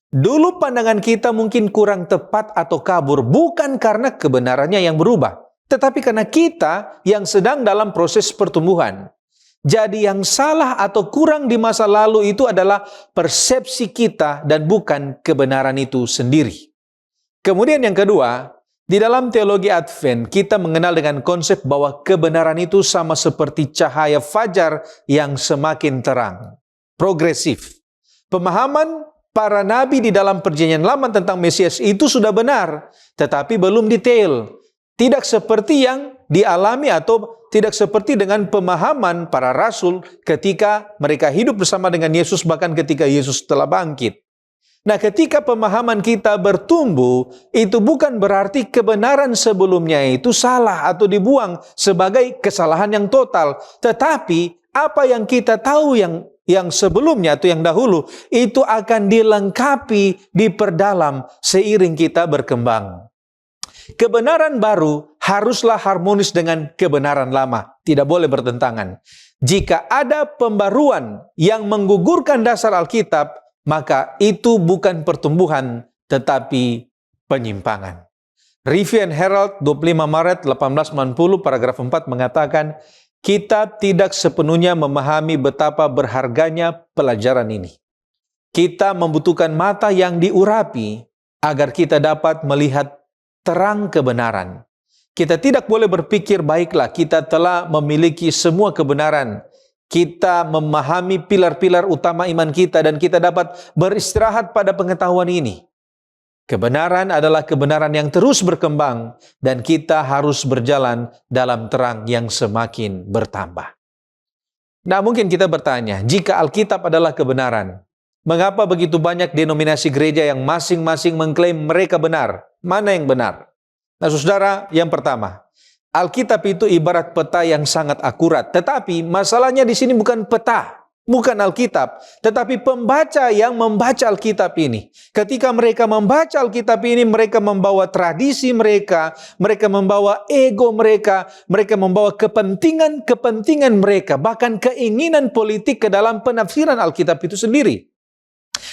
Dulu pandangan kita mungkin kurang tepat atau kabur, bukan karena kebenarannya yang berubah, tetapi karena kita yang sedang dalam proses pertumbuhan. Jadi yang salah atau kurang di masa lalu itu adalah persepsi kita dan bukan kebenaran itu sendiri. Kemudian yang kedua, di dalam teologi Advent, kita mengenal dengan konsep bahwa kebenaran itu sama seperti cahaya fajar yang semakin terang. Progresif. Pemahaman para nabi di dalam perjanjian lama tentang Mesias itu sudah benar, tetapi belum detail. Tidak seperti yang dialami atau tidak seperti dengan pemahaman para rasul ketika mereka hidup bersama dengan Yesus, bahkan ketika Yesus telah bangkit. Nah, ketika pemahaman kita bertumbuh, itu bukan berarti kebenaran sebelumnya itu salah atau dibuang sebagai kesalahan yang total. Tetapi, apa yang kita tahu yang sebelumnya atau yang dahulu, itu akan dilengkapi, diperdalam seiring kita berkembang. Kebenaran baru haruslah harmonis dengan kebenaran lama. Tidak boleh bertentangan. Jika ada pembaruan yang menggugurkan dasar Alkitab, maka itu bukan pertumbuhan, tetapi penyimpangan. Review and Herald 25 Maret 1890 paragraf 4 mengatakan, kita tidak sepenuhnya memahami betapa berharganya pelajaran ini. Kita membutuhkan mata yang diurapi agar kita dapat melihat terang kebenaran. Kita tidak boleh berpikir, baiklah kita telah memiliki semua kebenaran. Kita memahami pilar-pilar utama iman kita dan kita dapat beristirahat pada pengetahuan ini. Kebenaran adalah kebenaran yang terus berkembang dan kita harus berjalan dalam terang yang semakin bertambah. Nah, mungkin kita bertanya, jika Alkitab adalah kebenaran, mengapa begitu banyak denominasi gereja yang masing-masing mengklaim mereka benar? Mana yang benar? Nah, saudara, yang pertama, Alkitab itu ibarat peta yang sangat akurat. Tetapi masalahnya di sini bukan peta, bukan Alkitab, tetapi pembaca yang membaca Alkitab ini. Ketika mereka membaca Alkitab ini, mereka membawa tradisi mereka membawa ego mereka membawa kepentingan mereka, bahkan keinginan politik ke dalam penafsiran Alkitab itu sendiri.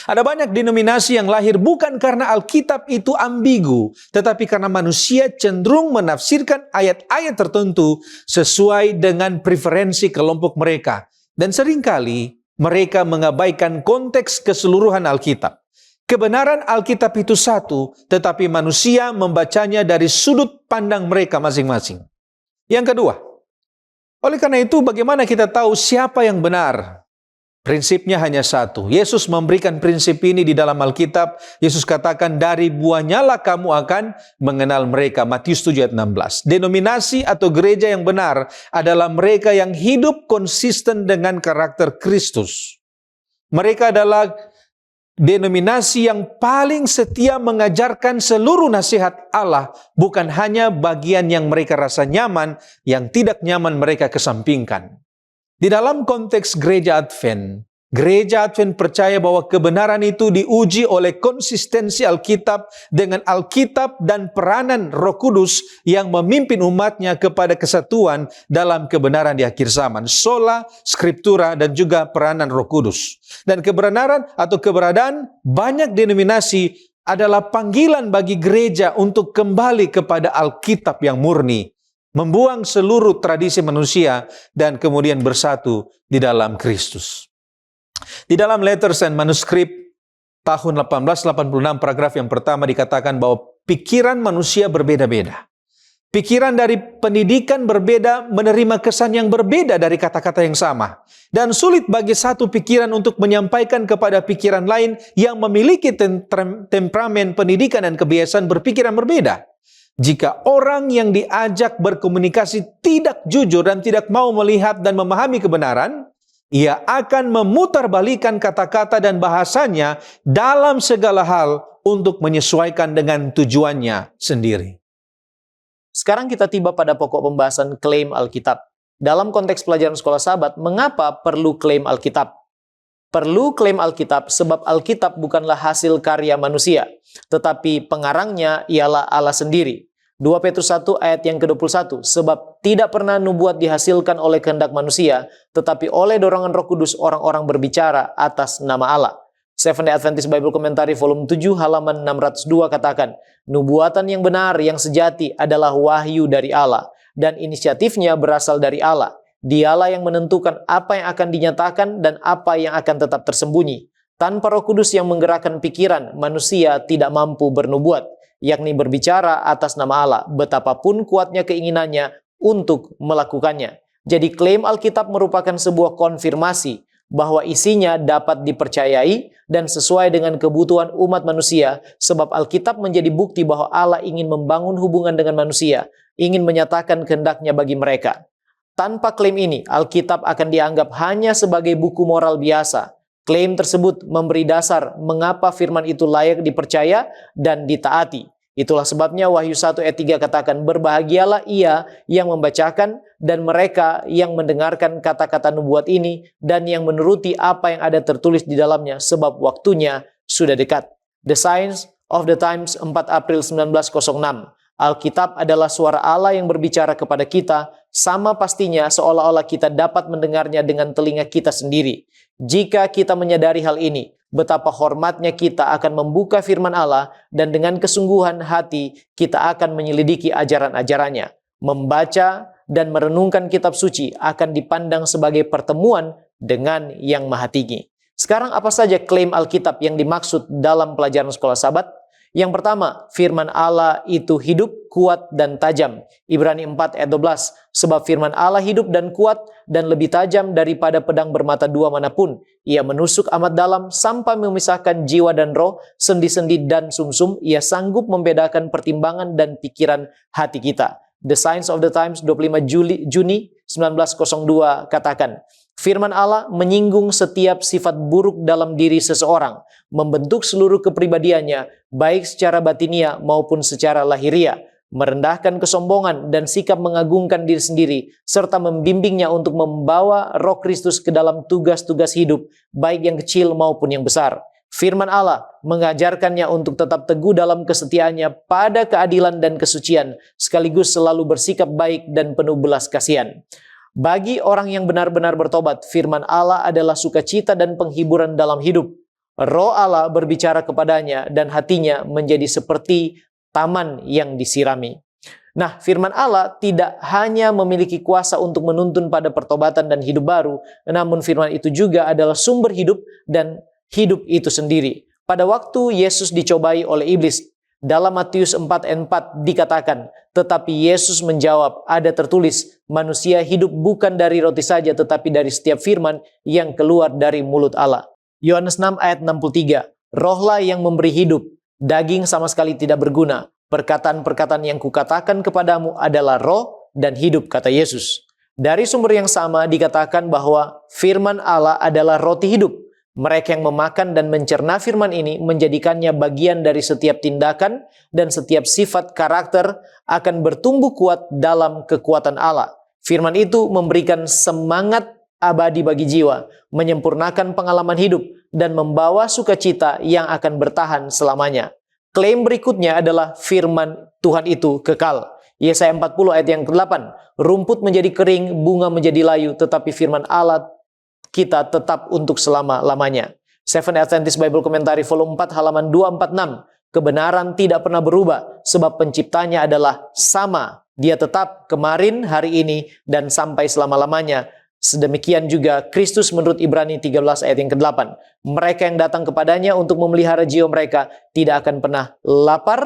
Ada banyak denominasi yang lahir bukan karena Alkitab itu ambigu, tetapi karena manusia cenderung menafsirkan ayat-ayat tertentu sesuai dengan preferensi kelompok mereka. Dan seringkali mereka mengabaikan konteks keseluruhan Alkitab. Kebenaran Alkitab itu satu, tetapi manusia membacanya dari sudut pandang mereka masing-masing. Yang kedua, oleh karena itu bagaimana kita tahu siapa yang benar? Prinsipnya hanya satu. Yesus memberikan prinsip ini di dalam Alkitab. Yesus katakan, dari buahnya lah kamu akan mengenal mereka. Matius 7 ayat 16. Denominasi atau gereja yang benar adalah mereka yang hidup konsisten dengan karakter Kristus. Mereka adalah denominasi yang paling setia mengajarkan seluruh nasihat Allah, bukan hanya bagian yang mereka rasa nyaman, yang tidak nyaman mereka kesampingkan. Di dalam konteks gereja Advent, Gereja Advent percaya bahwa kebenaran itu diuji oleh konsistensi Alkitab dengan Alkitab dan peranan Roh Kudus yang memimpin umatnya kepada kesatuan dalam kebenaran di akhir zaman. Sola Scriptura dan juga peranan Roh Kudus. Dan kebenaran atau keberadaan banyak denominasi adalah panggilan bagi gereja untuk kembali kepada Alkitab yang murni, membuang seluruh tradisi manusia dan kemudian bersatu di dalam Kristus. Di dalam Letters and Manuscript tahun 1886 paragraf yang pertama dikatakan bahwa pikiran manusia berbeda-beda. Pikiran dari pendidikan berbeda menerima kesan yang berbeda dari kata-kata yang sama. Dan sulit bagi satu pikiran untuk menyampaikan kepada pikiran lain yang memiliki temperamen pendidikan dan kebiasaan berpikir yang berbeda. Jika orang yang diajak berkomunikasi tidak jujur dan tidak mau melihat dan memahami kebenaran, ia akan memutarbalikkan kata-kata dan bahasanya dalam segala hal untuk menyesuaikan dengan tujuannya sendiri. Sekarang kita tiba pada pokok pembahasan klaim Alkitab. Dalam konteks pelajaran sekolah Sabat, mengapa perlu klaim Alkitab? Perlu klaim Alkitab sebab Alkitab bukanlah hasil karya manusia, tetapi pengarangnya ialah Allah sendiri. 2 Petrus 1 ayat yang ke-21, sebab tidak pernah nubuat dihasilkan oleh kehendak manusia, tetapi oleh dorongan Roh Kudus orang-orang berbicara atas nama Allah. Seventh-day Adventist Bible Commentary volume 7 halaman 602 katakan, nubuatan yang benar yang sejati adalah wahyu dari Allah, dan inisiatifnya berasal dari Allah. Dialah yang menentukan apa yang akan dinyatakan dan apa yang akan tetap tersembunyi. Tanpa Roh Kudus yang menggerakkan pikiran, manusia tidak mampu bernubuat, yakni berbicara atas nama Allah, betapapun kuatnya keinginannya untuk melakukannya. Jadi klaim Alkitab merupakan sebuah konfirmasi bahwa isinya dapat dipercayai dan sesuai dengan kebutuhan umat manusia, sebab Alkitab menjadi bukti bahwa Allah ingin membangun hubungan dengan manusia, ingin menyatakan kehendaknya bagi mereka. Tanpa klaim ini, Alkitab akan dianggap hanya sebagai buku moral biasa. Klaim tersebut memberi dasar mengapa firman itu layak dipercaya dan ditaati. Itulah sebabnya Wahyu 1 ayat 3 katakan, berbahagialah ia yang membacakan dan mereka yang mendengarkan kata-kata nubuat ini dan yang menuruti apa yang ada tertulis di dalamnya, sebab waktunya sudah dekat. The Signs of the Times, 4 April 1906. Alkitab adalah suara Allah yang berbicara kepada kita, sama pastinya seolah-olah kita dapat mendengarnya dengan telinga kita sendiri. Jika kita menyadari hal ini, betapa hormatnya kita akan membuka firman Allah dan dengan kesungguhan hati kita akan menyelidiki ajaran-ajarannya. Membaca dan merenungkan kitab suci akan dipandang sebagai pertemuan dengan Yang Maha Tinggi. Sekarang apa saja klaim Alkitab yang dimaksud dalam pelajaran sekolah Sabat? Yang pertama, firman Allah itu hidup, kuat, dan tajam. Ibrani 4 ayat 12. Sebab firman Allah hidup dan kuat dan lebih tajam daripada pedang bermata dua manapun. Ia menusuk amat dalam sampai memisahkan jiwa dan roh, sendi-sendi dan sumsum. Ia sanggup membedakan pertimbangan dan pikiran hati kita. The Signs of the Times 25 Juni 1902 katakan, firman Allah menyinggung setiap sifat buruk dalam diri seseorang, membentuk seluruh kepribadiannya, baik secara batinia maupun secara lahiria, merendahkan kesombongan dan sikap mengagungkan diri sendiri, serta membimbingnya untuk membawa Roh Kristus ke dalam tugas-tugas hidup, baik yang kecil maupun yang besar. Firman Allah mengajarkannya untuk tetap teguh dalam kesetiaannya pada keadilan dan kesucian, sekaligus selalu bersikap baik dan penuh belas kasihan. Bagi orang yang benar-benar bertobat, firman Allah adalah sukacita dan penghiburan dalam hidup. Roh Allah berbicara kepadanya dan hatinya menjadi seperti taman yang disirami. Nah, firman Allah tidak hanya memiliki kuasa untuk menuntun pada pertobatan dan hidup baru, namun firman itu juga adalah sumber hidup dan hidup itu sendiri. Pada waktu Yesus dicobai oleh iblis, dalam Matius 4 ayat 4 dikatakan, tetapi Yesus menjawab, ada tertulis, manusia hidup bukan dari roti saja, tetapi dari setiap firman yang keluar dari mulut Allah. Yohanes 6 ayat 63, rohlah yang memberi hidup, daging sama sekali tidak berguna. Perkataan-perkataan yang kukatakan kepadamu adalah roh dan hidup, kata Yesus. Dari sumber yang sama dikatakan bahwa firman Allah adalah roti hidup. Mereka yang memakan dan mencerna firman ini menjadikannya bagian dari setiap tindakan dan setiap sifat karakter akan bertumbuh kuat dalam kekuatan Allah. Firman itu memberikan semangat abadi bagi jiwa, menyempurnakan pengalaman hidup, dan membawa sukacita yang akan bertahan selamanya. Klaim berikutnya adalah firman Tuhan itu kekal. Yesaya 40 ayat yang ke-8, rumput menjadi kering, bunga menjadi layu, tetapi firman Allah kita tetap untuk selama-lamanya. Seventh Adventist Bible Commentary volume 4 halaman 246, kebenaran tidak pernah berubah sebab penciptanya adalah sama. Dia tetap kemarin, hari ini, dan sampai selama-lamanya. Sedemikian juga Kristus menurut Ibrani 13 ayat yang ke-8. Mereka yang datang kepadanya untuk memelihara jiwa mereka tidak akan pernah lapar.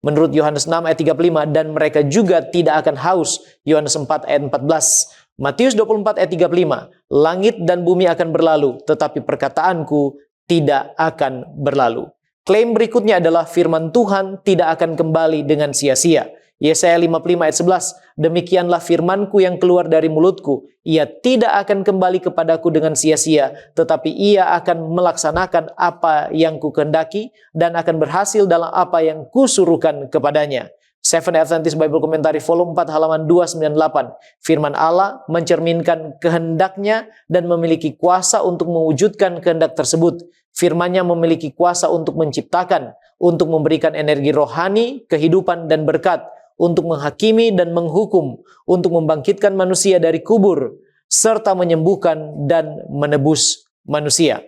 Menurut Yohanes 6 ayat 35. Dan mereka juga tidak akan haus. Yohanes 4 ayat 14. Matius 24 ayat 35. Langit dan bumi akan berlalu, tetapi perkataanku tidak akan berlalu. Klaim berikutnya adalah firman Tuhan tidak akan kembali dengan sia-sia. Yesaya 55 ayat 11, demikianlah firmanku yang keluar dari mulutku. Ia tidak akan kembali kepadaku dengan sia-sia, tetapi ia akan melaksanakan apa yang kukehendaki dan akan berhasil dalam apa yang kusuruhkan kepadanya. Seventh Adventist Bible Commentary volume 4 halaman 298. Firman Allah mencerminkan kehendaknya dan memiliki kuasa untuk mewujudkan kehendak tersebut. Firman-Nya memiliki kuasa untuk menciptakan, untuk memberikan energi rohani, kehidupan dan berkat, untuk menghakimi dan menghukum, untuk membangkitkan manusia dari kubur, serta menyembuhkan dan menebus manusia.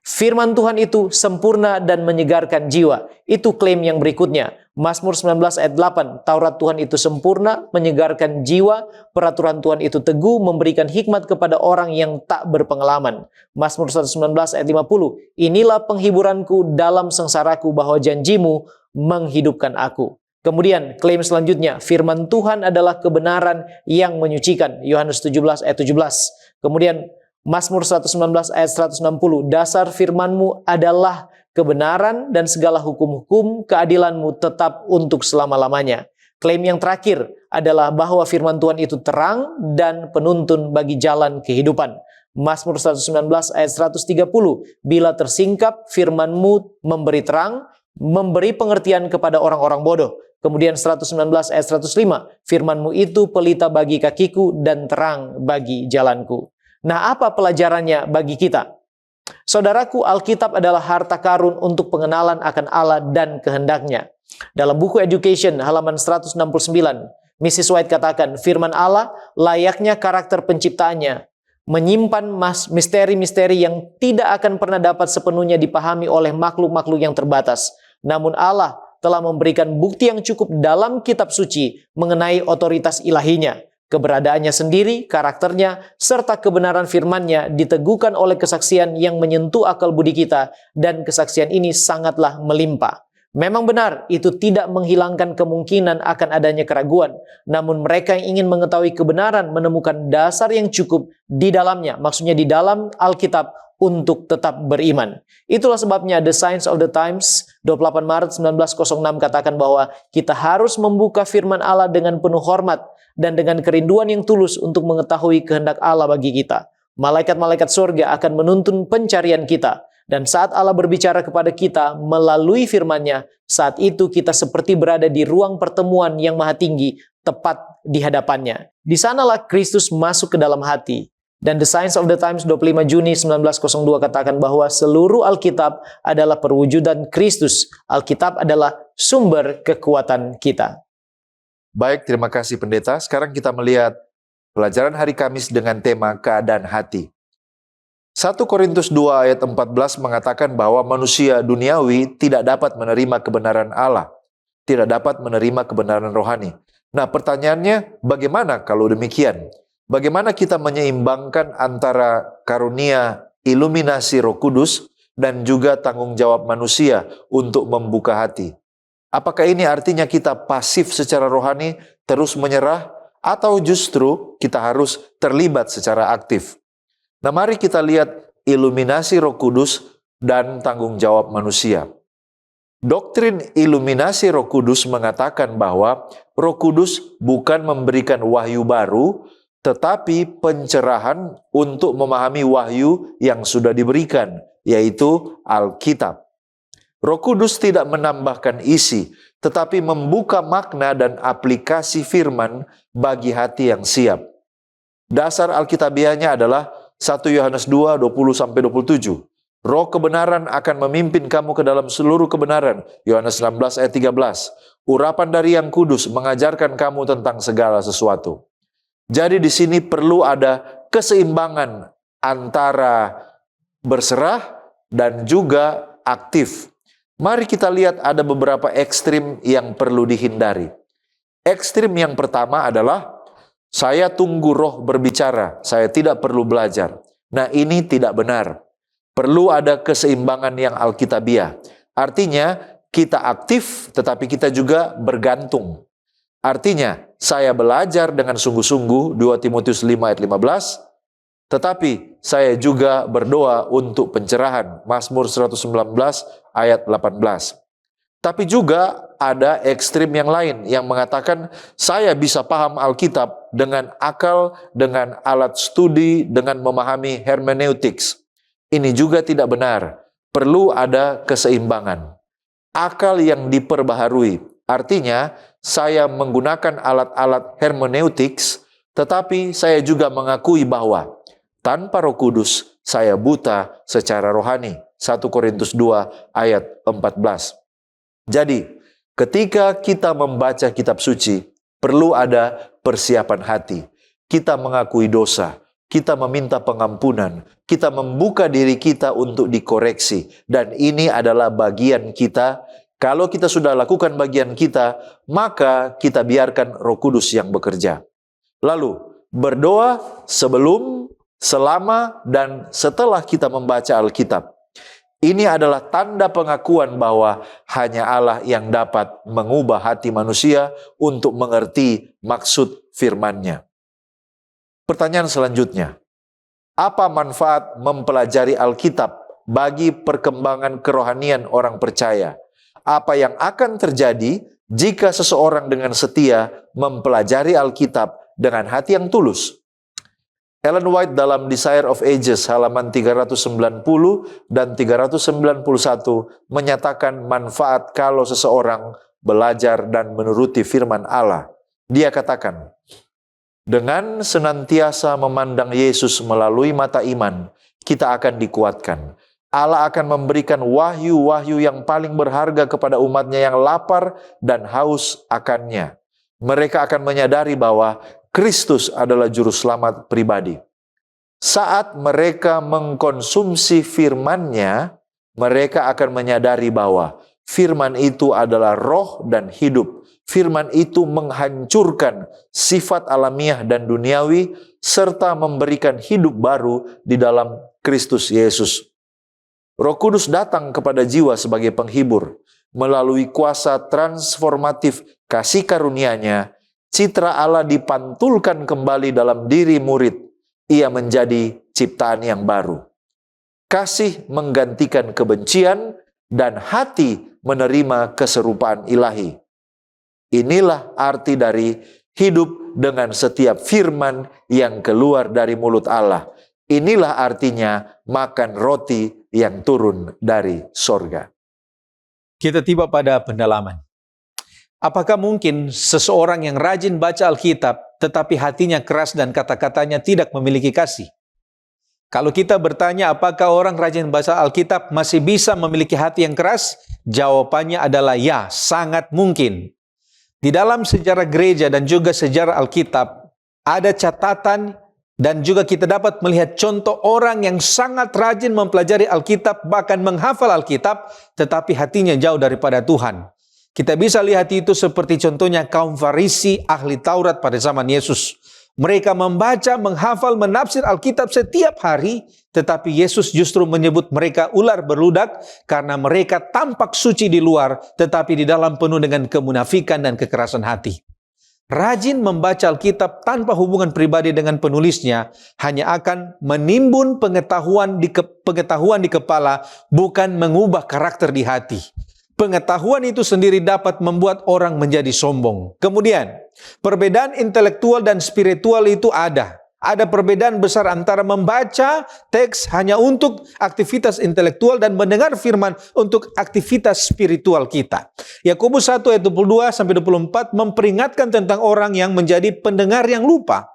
Firman Tuhan itu sempurna dan menyegarkan jiwa. Itu klaim yang berikutnya. Mazmur 19 ayat 8, Taurat Tuhan itu sempurna, menyegarkan jiwa, peraturan Tuhan itu teguh, memberikan hikmat kepada orang yang tak berpengalaman. Mazmur 119 ayat 50, inilah penghiburanku dalam sengsaraku bahwa janjimu menghidupkan aku. Kemudian klaim selanjutnya, firman Tuhan adalah kebenaran yang menyucikan. Yohanes 17 ayat 17. Kemudian Mazmur 119 ayat 160, dasar firman-Mu adalah kebenaran dan segala hukum-hukum keadilan-Mu tetap untuk selama-lamanya. Klaim yang terakhir adalah bahwa firman Tuhan itu terang dan penuntun bagi jalan kehidupan. Mazmur 119 ayat 130, bila tersingkap firman-Mu memberi terang, memberi pengertian kepada orang-orang bodoh. Kemudian 119 ayat 105, firman-Mu itu pelita bagi kakiku dan terang bagi jalanku. Nah, apa pelajarannya bagi kita? Saudaraku, Alkitab adalah harta karun untuk pengenalan akan Allah dan kehendaknya. Dalam buku Education halaman 169, Mrs. White katakan, firman Allah layaknya karakter penciptaannya, menyimpan misteri-misteri yang tidak akan pernah dapat sepenuhnya dipahami oleh makhluk-makhluk yang terbatas. Namun Allah telah memberikan bukti yang cukup dalam kitab suci mengenai otoritas ilahinya. Keberadaannya sendiri, karakternya, serta kebenaran firman-Nya diteguhkan oleh kesaksian yang menyentuh akal budi kita, dan kesaksian ini sangatlah melimpah. Memang benar, itu tidak menghilangkan kemungkinan akan adanya keraguan. Namun mereka yang ingin mengetahui kebenaran menemukan dasar yang cukup di dalamnya, maksudnya di dalam Alkitab, untuk tetap beriman. Itulah sebabnya The Signs of the Times 28 Maret 1906 katakan bahwa kita harus membuka firman Allah dengan penuh hormat dan dengan kerinduan yang tulus untuk mengetahui kehendak Allah bagi kita. Malaikat-malaikat surga akan menuntun pencarian kita. Dan saat Allah berbicara kepada kita melalui firman-Nya, saat itu kita seperti berada di ruang pertemuan yang maha tinggi, tepat di hadapannya. Di sanalah Kristus masuk ke dalam hati. Dan The Signs of the Times 25 Juni 1902 katakan bahwa seluruh Alkitab adalah perwujudan Kristus. Alkitab adalah sumber kekuatan kita. Baik, terima kasih pendeta. Sekarang kita melihat pelajaran hari Kamis dengan tema keadaan hati. 1 Korintus 2 ayat 14 mengatakan bahwa manusia duniawi tidak dapat menerima kebenaran Allah, tidak dapat menerima kebenaran rohani. Nah, pertanyaannya, bagaimana kalau demikian? Bagaimana kita menyeimbangkan antara karunia iluminasi Roh Kudus dan juga tanggung jawab manusia untuk membuka hati? Apakah ini artinya kita pasif secara rohani, terus menyerah, atau justru kita harus terlibat secara aktif? Nah, mari kita lihat iluminasi Roh Kudus dan tanggung jawab manusia. Doktrin iluminasi Roh Kudus mengatakan bahwa Roh Kudus bukan memberikan wahyu baru, tetapi pencerahan untuk memahami wahyu yang sudah diberikan, yaitu Alkitab. Roh Kudus tidak menambahkan isi, tetapi membuka makna dan aplikasi firman bagi hati yang siap. Dasar Alkitabiahnya adalah 1 Yohanes 2, 20-27. Roh kebenaran akan memimpin kamu ke dalam seluruh kebenaran. Yohanes 16 ayat 13. Urapan dari Yang Kudus mengajarkan kamu tentang segala sesuatu. Jadi di sini perlu ada keseimbangan antara berserah dan juga aktif. Mari kita lihat ada beberapa ekstrim yang perlu dihindari. Ekstrim yang pertama adalah saya tunggu roh berbicara, saya tidak perlu belajar. Nah, ini tidak benar. Perlu ada keseimbangan yang alkitabiah. Artinya, kita aktif tetapi kita juga bergantung. Artinya, saya belajar dengan sungguh-sungguh, 2 Timotius 5 ayat 15, tetapi saya juga berdoa untuk pencerahan, Mazmur 119 ayat 18. Tapi juga ada ekstrim yang lain yang mengatakan saya bisa paham Alkitab dengan akal, dengan alat studi, dengan memahami hermeneutics. Ini juga tidak benar. Perlu ada keseimbangan. Akal yang diperbaharui. Artinya, saya menggunakan alat-alat hermeneutics, tetapi saya juga mengakui bahwa tanpa Roh Kudus, saya buta secara rohani. 1 Korintus 2 ayat 14. Jadi, ketika kita membaca kitab suci, perlu ada persiapan hati. Kita mengakui dosa. Kita meminta pengampunan, kita membuka diri kita untuk dikoreksi. Dan ini adalah bagian kita. Kalau kita sudah lakukan bagian kita, maka kita biarkan Roh Kudus yang bekerja. Lalu, berdoa sebelum, selama, dan setelah kita membaca Alkitab. Ini adalah tanda pengakuan bahwa hanya Allah yang dapat mengubah hati manusia untuk mengerti maksud firman-Nya. Pertanyaan selanjutnya, apa manfaat mempelajari Alkitab bagi perkembangan kerohanian orang percaya? Apa yang akan terjadi jika seseorang dengan setia mempelajari Alkitab dengan hati yang tulus? Ellen White dalam Desire of Ages halaman 390 dan 391 menyatakan manfaat kalau seseorang belajar dan menuruti firman Allah. Dia katakan, dengan senantiasa memandang Yesus melalui mata iman, kita akan dikuatkan. Allah akan memberikan wahyu-wahyu yang paling berharga kepada umatnya yang lapar dan haus akannya. Mereka akan menyadari bahwa Kristus adalah juru selamat pribadi. Saat mereka mengkonsumsi firman-Nya, mereka akan menyadari bahwa firman itu adalah roh dan hidup. Firman itu menghancurkan sifat alamiah dan duniawi, serta memberikan hidup baru di dalam Kristus Yesus. Roh Kudus datang kepada jiwa sebagai penghibur. Melalui kuasa transformatif kasih karunia-Nya, citra Allah dipantulkan kembali dalam diri murid. Ia menjadi ciptaan yang baru. Kasih menggantikan kebencian dan hati menerima keserupaan ilahi. Inilah arti dari hidup dengan setiap firman yang keluar dari mulut Allah. Inilah artinya makan roti yang turun dari sorga. Kita tiba pada pendalaman. Apakah mungkin seseorang yang rajin baca Alkitab, tetapi hatinya keras dan kata-katanya tidak memiliki kasih? Kalau kita bertanya apakah orang rajin baca Alkitab masih bisa memiliki hati yang keras? Jawabannya adalah ya, sangat mungkin. Di dalam sejarah gereja dan juga sejarah Alkitab, ada catatan dan juga kita dapat melihat contoh orang yang sangat rajin mempelajari Alkitab, bahkan menghafal Alkitab, tetapi hatinya jauh daripada Tuhan. Kita bisa lihat itu seperti contohnya kaum Farisi ahli Taurat pada zaman Yesus. Mereka membaca, menghafal, menafsir Alkitab setiap hari, tetapi Yesus justru menyebut mereka ular beludak karena mereka tampak suci di luar, tetapi di dalam penuh dengan kemunafikan dan kekerasan hati. Rajin membaca Alkitab tanpa hubungan pribadi dengan penulisnya hanya akan menimbun pengetahuan di kepala, bukan mengubah karakter di hati. Pengetahuan itu sendiri dapat membuat orang menjadi sombong. Kemudian, perbedaan intelektual dan spiritual itu ada. Ada perbedaan besar antara membaca teks hanya untuk aktivitas intelektual dan mendengar firman untuk aktivitas spiritual kita. Yakobus 1 ayat 22-24 memperingatkan tentang orang yang menjadi pendengar yang lupa.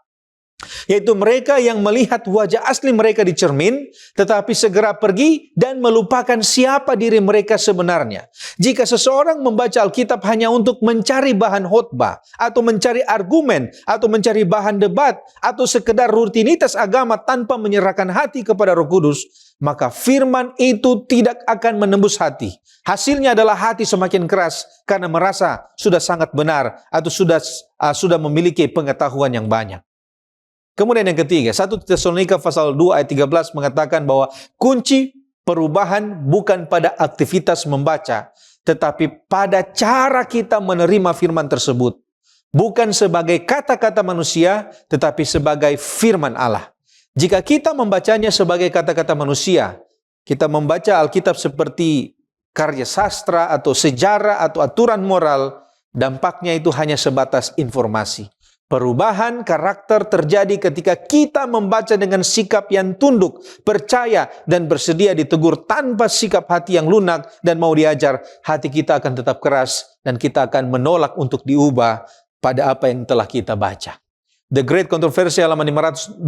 Yaitu mereka yang melihat wajah asli mereka di cermin, tetapi segera pergi dan melupakan siapa diri mereka sebenarnya. Jika seseorang membaca Alkitab hanya untuk mencari bahan khotbah, atau mencari argumen, atau mencari bahan debat, atau sekedar rutinitas agama tanpa menyerahkan hati kepada Roh Kudus, maka firman itu tidak akan menembus hati. Hasilnya adalah hati semakin keras karena merasa sudah sangat benar atau sudah memiliki pengetahuan yang banyak. Kemudian yang ketiga, 1 Tesalonika pasal 2 ayat 13 mengatakan bahwa kunci perubahan bukan pada aktivitas membaca, tetapi pada cara kita menerima firman tersebut. Bukan sebagai kata-kata manusia, tetapi sebagai firman Allah. Jika kita membacanya sebagai kata-kata manusia, kita membaca Alkitab seperti karya sastra atau sejarah atau aturan moral, dampaknya itu hanya sebatas informasi. Perubahan karakter terjadi ketika kita membaca dengan sikap yang tunduk, percaya, dan bersedia ditegur tanpa sikap hati yang lunak dan mau diajar. Hati kita akan tetap keras dan kita akan menolak untuk diubah pada apa yang telah kita baca. The Great Controversy halaman 521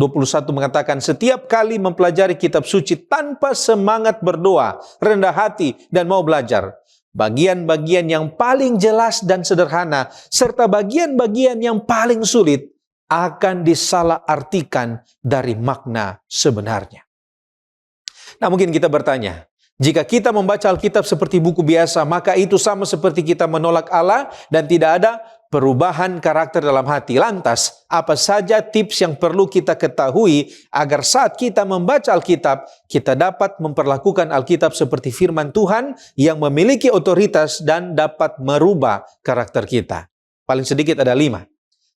mengatakan, setiap kali mempelajari kitab suci tanpa semangat berdoa, rendah hati, dan mau belajar, bagian-bagian yang paling jelas dan sederhana, serta bagian-bagian yang paling sulit akan disalahartikan dari makna sebenarnya. Nah, mungkin kita bertanya, jika kita membaca Alkitab seperti buku biasa, maka itu sama seperti kita menolak Allah dan tidak ada perubahan karakter dalam hati. Lantas, apa saja tips yang perlu kita ketahui agar saat kita membaca Alkitab, kita dapat memperlakukan Alkitab seperti firman Tuhan yang memiliki otoritas dan dapat merubah karakter kita? Paling sedikit ada 5.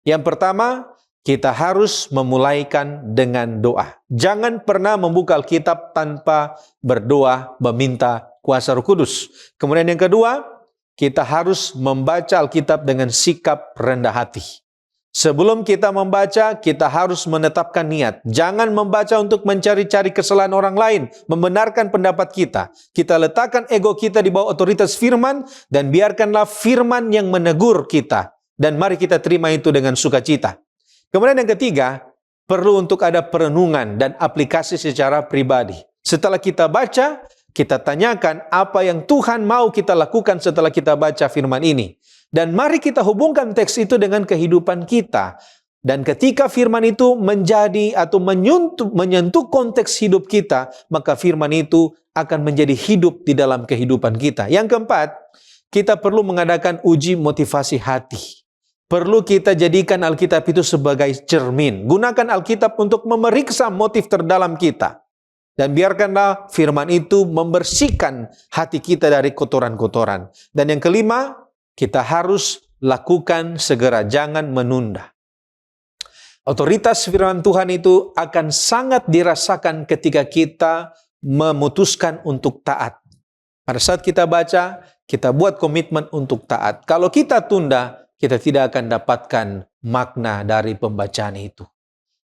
Yang pertama, kita harus memulaikan dengan doa. Jangan pernah membuka Alkitab tanpa berdoa meminta kuasa Roh Kudus. Kemudian yang kedua, kita harus membaca Alkitab dengan sikap rendah hati. Sebelum kita membaca, kita harus menetapkan niat. Jangan membaca untuk mencari-cari kesalahan orang lain, membenarkan pendapat kita. Kita letakkan ego kita di bawah otoritas firman, dan biarkanlah firman yang menegur kita. Dan mari kita terima itu dengan sukacita. Kemudian yang ketiga, perlu untuk ada perenungan dan aplikasi secara pribadi. Setelah kita baca, kita tanyakan apa yang Tuhan mau kita lakukan setelah kita baca firman ini. Dan mari kita hubungkan teks itu dengan kehidupan kita. Dan ketika firman itu menjadi atau menyentuh konteks hidup kita, maka firman itu akan menjadi hidup di dalam kehidupan kita. Yang keempat, kita perlu mengadakan uji motivasi hati. Perlu kita jadikan Alkitab itu sebagai cermin. Gunakan Alkitab untuk memeriksa motif terdalam kita. Dan biarkanlah firman itu membersihkan hati kita dari kotoran-kotoran. Dan yang kelima, kita harus lakukan segera, jangan menunda. Otoritas firman Tuhan itu akan sangat dirasakan ketika kita memutuskan untuk taat. Pada saat kita baca, kita buat komitmen untuk taat. Kalau kita tunda, kita tidak akan dapatkan makna dari pembacaan itu.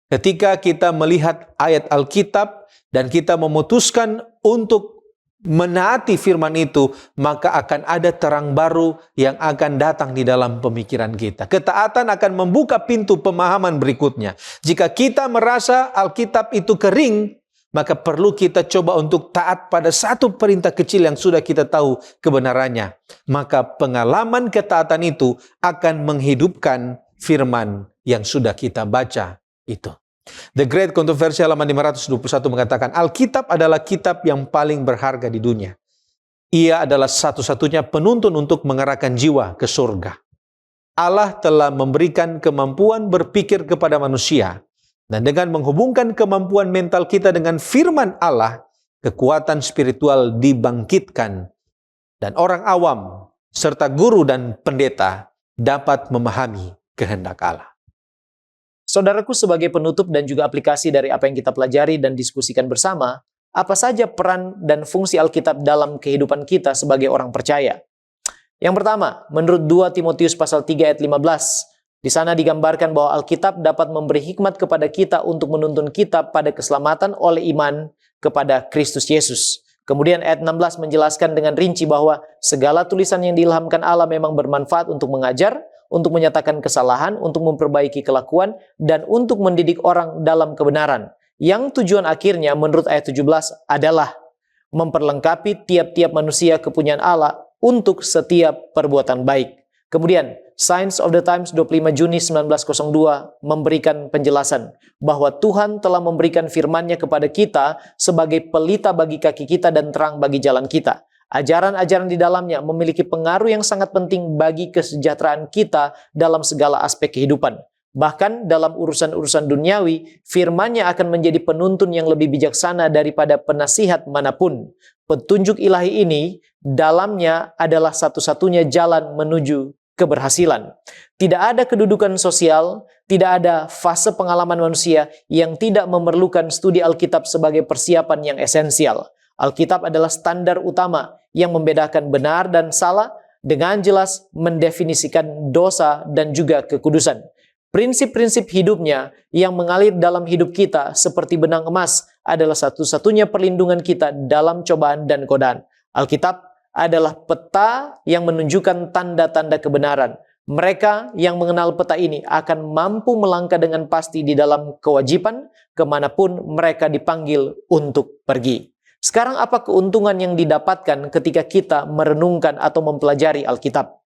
Ketika kita melihat ayat Alkitab dan kita memutuskan untuk menaati firman itu, maka akan ada terang baru yang akan datang di dalam pemikiran kita. Ketaatan akan membuka pintu pemahaman berikutnya. Jika kita merasa Alkitab itu kering, maka perlu kita coba untuk taat pada satu perintah kecil yang sudah kita tahu kebenarannya. Maka pengalaman ketaatan itu akan menghidupkan firman yang sudah kita baca itu. The Great Controversy halaman 521 mengatakan, Alkitab adalah kitab yang paling berharga di dunia. Ia adalah satu-satunya penuntun untuk mengarahkan jiwa ke surga. Allah telah memberikan kemampuan berpikir kepada manusia. Dan dengan menghubungkan kemampuan mental kita dengan firman Allah, kekuatan spiritual dibangkitkan. Dan orang awam, serta guru dan pendeta dapat memahami kehendak Allah. Saudaraku, sebagai penutup dan juga aplikasi dari apa yang kita pelajari dan diskusikan bersama, apa saja peran dan fungsi Alkitab dalam kehidupan kita sebagai orang percaya? Yang pertama, menurut 2 Timotius pasal 3 ayat 15, di sana digambarkan bahwa Alkitab dapat memberi hikmat kepada kita untuk menuntun kita pada keselamatan oleh iman kepada Kristus Yesus. Kemudian ayat 16 menjelaskan dengan rinci bahwa segala tulisan yang diilhamkan Allah memang bermanfaat untuk mengajar, untuk menyatakan kesalahan, untuk memperbaiki kelakuan, dan untuk mendidik orang dalam kebenaran. Yang tujuan akhirnya menurut ayat 17 adalah memperlengkapi tiap-tiap manusia kepunyaan Allah untuk setiap perbuatan baik. Kemudian, Signs of the Times 25 Juni 1902 memberikan penjelasan bahwa Tuhan telah memberikan firman-Nya kepada kita sebagai pelita bagi kaki kita dan terang bagi jalan kita. Ajaran-ajaran di dalamnya memiliki pengaruh yang sangat penting bagi kesejahteraan kita dalam segala aspek kehidupan. Bahkan dalam urusan-urusan duniawi, firman-Nya akan menjadi penuntun yang lebih bijaksana daripada penasihat manapun. Petunjuk ilahi ini dalamnya adalah satu-satunya jalan menuju keberhasilan. Tidak ada kedudukan sosial, tidak ada fase pengalaman manusia yang tidak memerlukan studi Alkitab sebagai persiapan yang esensial. Alkitab adalah standar utama yang membedakan benar dan salah, dengan jelas mendefinisikan dosa dan juga kekudusan. Prinsip-prinsip hidupnya yang mengalir dalam hidup kita seperti benang emas adalah satu-satunya perlindungan kita dalam cobaan dan godaan. Alkitab adalah peta yang menunjukkan tanda-tanda kebenaran. Mereka yang mengenal peta ini akan mampu melangkah dengan pasti di dalam kewajiban kemanapun mereka dipanggil untuk pergi. Sekarang apa keuntungan yang didapatkan ketika kita merenungkan atau mempelajari Alkitab?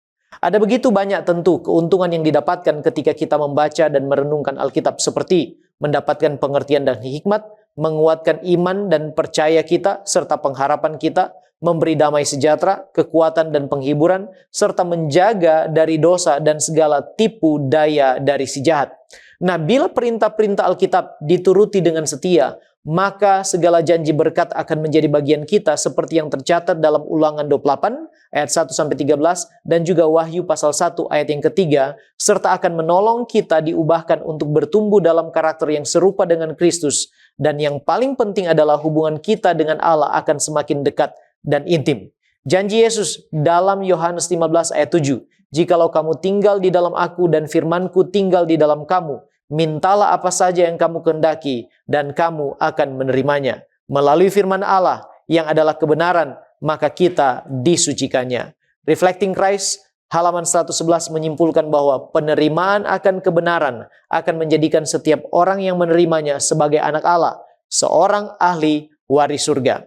Ada begitu banyak tentu keuntungan yang didapatkan ketika kita membaca dan merenungkan Alkitab, seperti mendapatkan pengertian dan hikmat, menguatkan iman dan percaya kita, serta pengharapan kita, memberi damai sejahtera, kekuatan dan penghiburan, serta menjaga dari dosa dan segala tipu daya dari si jahat. Nah, bila perintah-perintah Alkitab dituruti dengan setia, maka segala janji berkat akan menjadi bagian kita seperti yang tercatat dalam Ulangan 28 ayat 1-13 dan juga Wahyu pasal 1 ayat yang ketiga, serta akan menolong kita diubahkan untuk bertumbuh dalam karakter yang serupa dengan Kristus, dan yang paling penting adalah hubungan kita dengan Allah akan semakin dekat dan intim. Janji Yesus dalam Yohanes 15 ayat 7, "Jikalau kamu tinggal di dalam aku dan firman-Ku tinggal di dalam kamu, mintalah apa saja yang kamu kehendaki dan kamu akan menerimanya." Melalui firman Allah yang adalah kebenaran, maka kita disucikannya. Reflecting Christ, halaman 111 menyimpulkan bahwa penerimaan akan kebenaran akan menjadikan setiap orang yang menerimanya sebagai anak Allah, seorang ahli waris surga.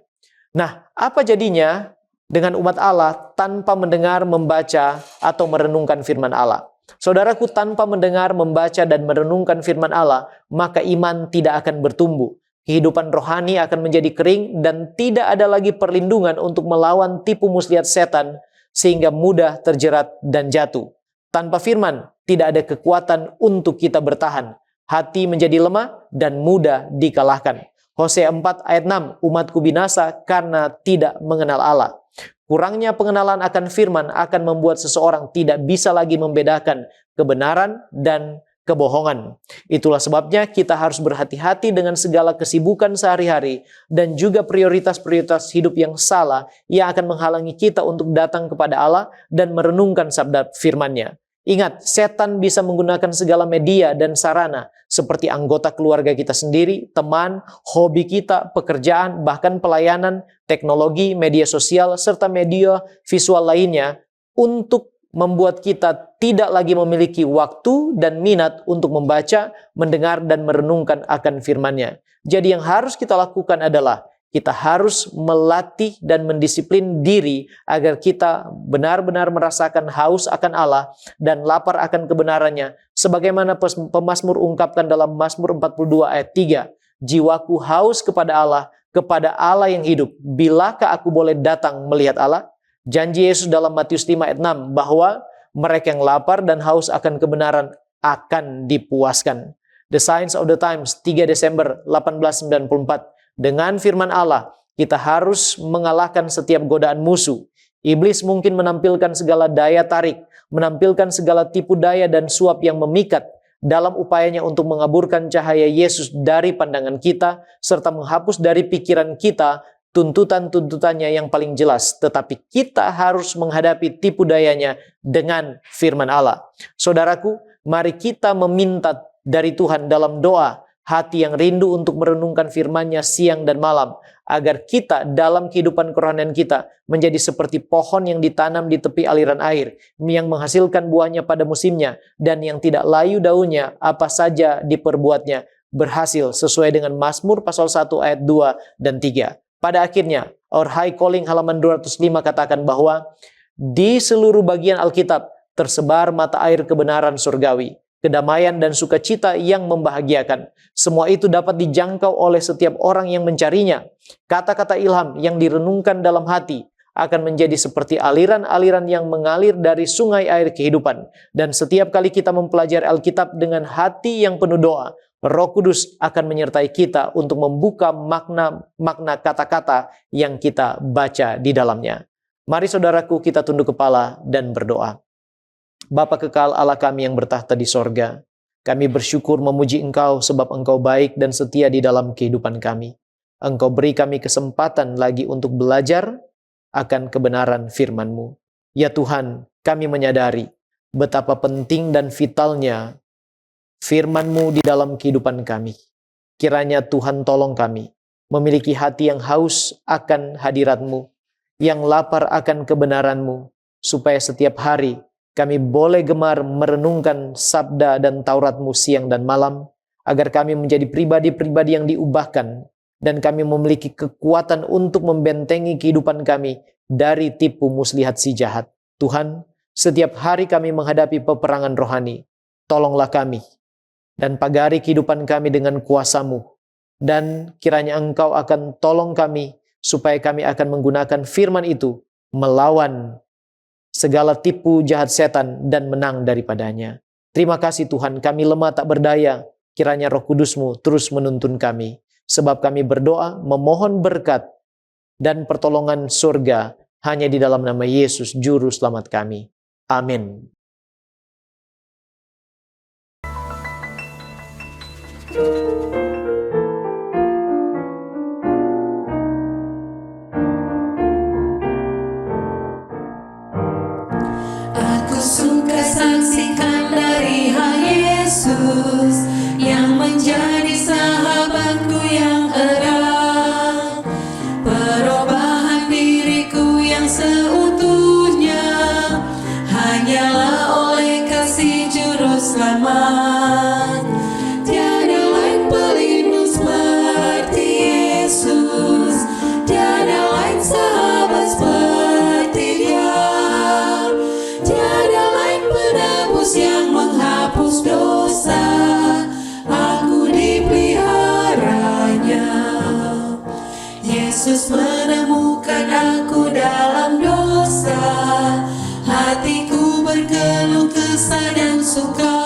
Nah, apa jadinya dengan umat Allah tanpa mendengar, membaca, atau merenungkan firman Allah? Saudaraku, tanpa mendengar, membaca, dan merenungkan firman Allah, maka iman tidak akan bertumbuh. Kehidupan rohani akan menjadi kering dan tidak ada lagi perlindungan untuk melawan tipu muslihat setan sehingga mudah terjerat dan jatuh. Tanpa firman, tidak ada kekuatan untuk kita bertahan. Hati menjadi lemah dan mudah dikalahkan. Hosea 4 ayat 6, "Umatku binasa karena tidak mengenal Allah." Kurangnya pengenalan akan firman akan membuat seseorang tidak bisa lagi membedakan kebenaran dan kebohongan. Itulah sebabnya kita harus berhati-hati dengan segala kesibukan sehari-hari dan juga prioritas-prioritas hidup yang salah yang akan menghalangi kita untuk datang kepada Allah dan merenungkan sabda firman-Nya. Ingat, setan bisa menggunakan segala media dan sarana seperti anggota keluarga kita sendiri, teman, hobi kita, pekerjaan, bahkan pelayanan, teknologi, media sosial, serta media visual lainnya untuk membuat kita tidak lagi memiliki waktu dan minat untuk membaca, mendengar, dan merenungkan akan firman-Nya. Jadi yang harus kita lakukan adalah kita harus melatih dan mendisiplin diri agar kita benar-benar merasakan haus akan Allah dan lapar akan kebenarannya. Sebagaimana pemazmur ungkapkan dalam Mazmur 42 ayat 3, "Jiwaku haus kepada Allah yang hidup. Bilakah aku boleh datang melihat Allah?" Janji Yesus dalam Matius 5 ayat 6 bahwa mereka yang lapar dan haus akan kebenaran akan dipuaskan. The Signs of the Times, 3 Desember 1894. Dengan firman Allah, kita harus mengalahkan setiap godaan musuh. Iblis mungkin menampilkan segala daya tarik, menampilkan segala tipu daya dan suap yang memikat dalam upayanya untuk mengaburkan cahaya Yesus dari pandangan kita, serta menghapus dari pikiran kita tuntutan-tuntutannya yang paling jelas. Tetapi kita harus menghadapi tipu dayanya dengan firman Allah. Saudaraku, mari kita meminta dari Tuhan dalam doa, hati yang rindu untuk merenungkan firman-Nya siang dan malam, agar kita dalam kehidupan kerohanian kita menjadi seperti pohon yang ditanam di tepi aliran air, yang menghasilkan buahnya pada musimnya, dan yang tidak layu daunnya, apa saja diperbuatnya berhasil, sesuai dengan Mazmur pasal 1 ayat 2 dan 3. Pada akhirnya, Our High Calling halaman 205 katakan bahwa di seluruh bagian Alkitab tersebar mata air kebenaran surgawi, kedamaian dan sukacita yang membahagiakan. Semua itu dapat dijangkau oleh setiap orang yang mencarinya. Kata-kata ilham yang direnungkan dalam hati akan menjadi seperti aliran-aliran yang mengalir dari sungai air kehidupan. Dan setiap kali kita mempelajari Alkitab dengan hati yang penuh doa, Roh Kudus akan menyertai kita untuk membuka makna kata-kata yang kita baca di dalamnya. Mari saudaraku, kita tunduk kepala dan berdoa. Bapa kekal Allah kami yang bertahta di sorga, kami bersyukur memuji Engkau sebab Engkau baik dan setia di dalam kehidupan kami. Engkau beri kami kesempatan lagi untuk belajar akan kebenaran firman-Mu. Ya Tuhan, kami menyadari betapa penting dan vitalnya firman-Mu di dalam kehidupan kami. Kiranya Tuhan tolong kami memiliki hati yang haus akan hadirat-Mu, yang lapar akan kebenaran-Mu, supaya setiap hari kami boleh gemar merenungkan sabda dan Taurat-Mu siang dan malam, agar kami menjadi pribadi-pribadi yang diubahkan, dan kami memiliki kekuatan untuk membentengi kehidupan kami dari tipu muslihat si jahat. Tuhan, setiap hari kami menghadapi peperangan rohani, tolonglah kami, dan pagari kehidupan kami dengan kuasa-Mu, dan kiranya Engkau akan tolong kami, supaya kami akan menggunakan firman itu melawan segala tipu jahat setan dan menang daripadanya. Terima kasih Tuhan, kami lemah tak berdaya. Kiranya Roh Kudus-Mu terus menuntun kami. Sebab kami berdoa, memohon berkat dan pertolongan surga hanya di dalam nama Yesus, Juru Selamat kami. Amin. Suka saksikan dari Yesus yang menjadi sahabatku yang erat, perubahan diriku yang seutuhnya hanyalah oleh kasih Juru Selamat. Tiada lain pelindung seperti Yesus, tiada lain sahabat seperti Dia. Yang menghapus dosa, aku dipeliharanya. Yesus menemukan aku dalam dosa, hatiku berkeluh kesah dan suka,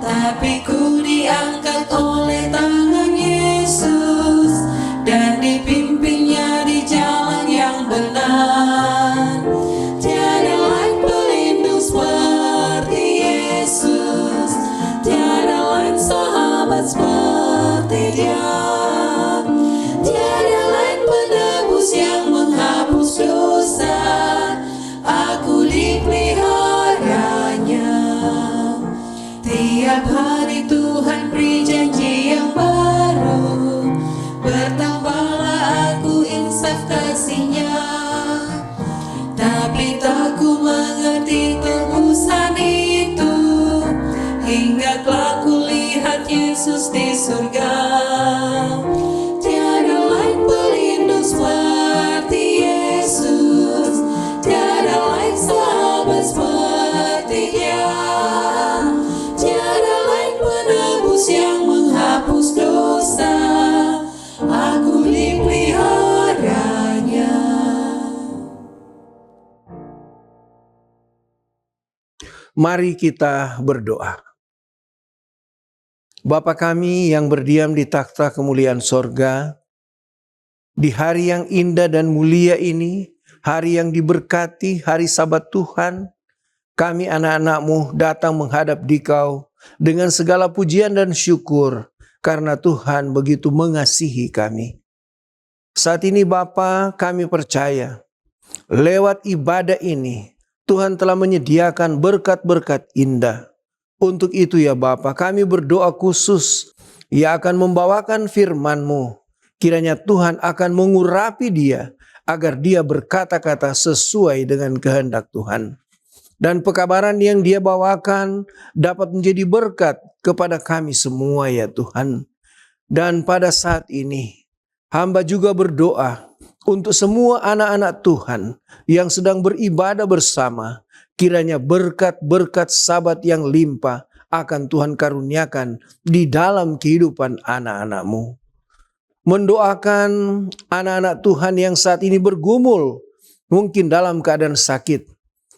tapi ku diangkat oleh tangan Yesus dan dipimpinnya di jalan yang benar. Tiada lain pelindung seperti Yesus, tiada lain sahabat seperti Dia, tiada lain penebus yang menghapus dosa, aku dipeliharanya. Tiap hari Tuhan beri janji yang baru, bertambahlah aku insaf kasih-Nya, tapi tak ku mengerti tebusan itu hingga kelak ku lihat Yesus di surga. Tiada lain pelindung seperti Yesus, tiada lain sahabat seperti Dia, tiada lain penebus yang menghapus dosa, aku dipeliharanya. Mari kita berdoa. Bapa kami yang berdiam di takhta kemuliaan sorga, di hari yang indah dan mulia ini, hari yang diberkati, hari Sabat Tuhan, kami anak-anak-Mu datang menghadap Dikau dengan segala pujian dan syukur, karena Tuhan begitu mengasihi kami. Saat ini Bapa, kami percaya, lewat ibadah ini, Tuhan telah menyediakan berkat-berkat indah. Untuk itu ya Bapa, kami berdoa khusus Ia akan membawakan firman-Mu. Kiranya Tuhan akan mengurapi dia agar dia berkata-kata sesuai dengan kehendak Tuhan. Dan pekabaran yang dia bawakan dapat menjadi berkat kepada kami semua ya Tuhan. Dan pada saat ini hamba juga berdoa untuk semua anak-anak Tuhan yang sedang beribadah bersama. Kiranya berkat-berkat Sabat yang limpah akan Tuhan karuniakan di dalam kehidupan anak-anak-Mu. Mendoakan anak-anak Tuhan yang saat ini bergumul, mungkin dalam keadaan sakit,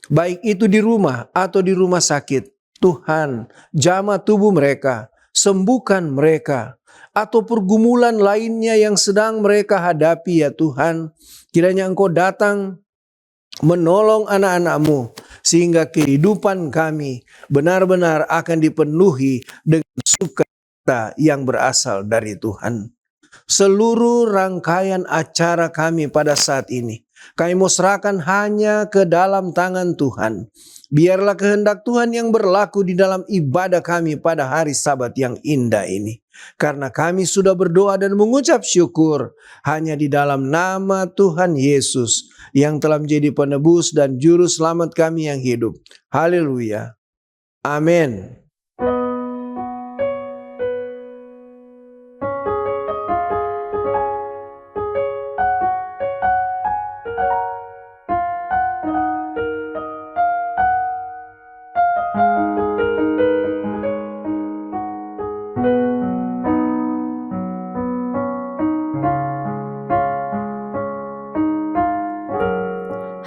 baik itu di rumah atau di rumah sakit. Tuhan, jamah tubuh mereka, sembuhkan mereka, atau pergumulan lainnya yang sedang mereka hadapi ya Tuhan. Kiranya Engkau datang menolong anak-anak-Mu, sehingga kehidupan kami benar-benar akan dipenuhi dengan sukacita yang berasal dari Tuhan. Seluruh rangkaian acara kami pada saat ini, kami mau serahkan hanya ke dalam tangan Tuhan. Biarlah kehendak Tuhan yang berlaku di dalam ibadah kami pada hari Sabat yang indah ini. Karena kami sudah berdoa dan mengucap syukur hanya di dalam nama Tuhan Yesus yang telah menjadi penebus dan juru selamat kami yang hidup. Haleluya. Amin.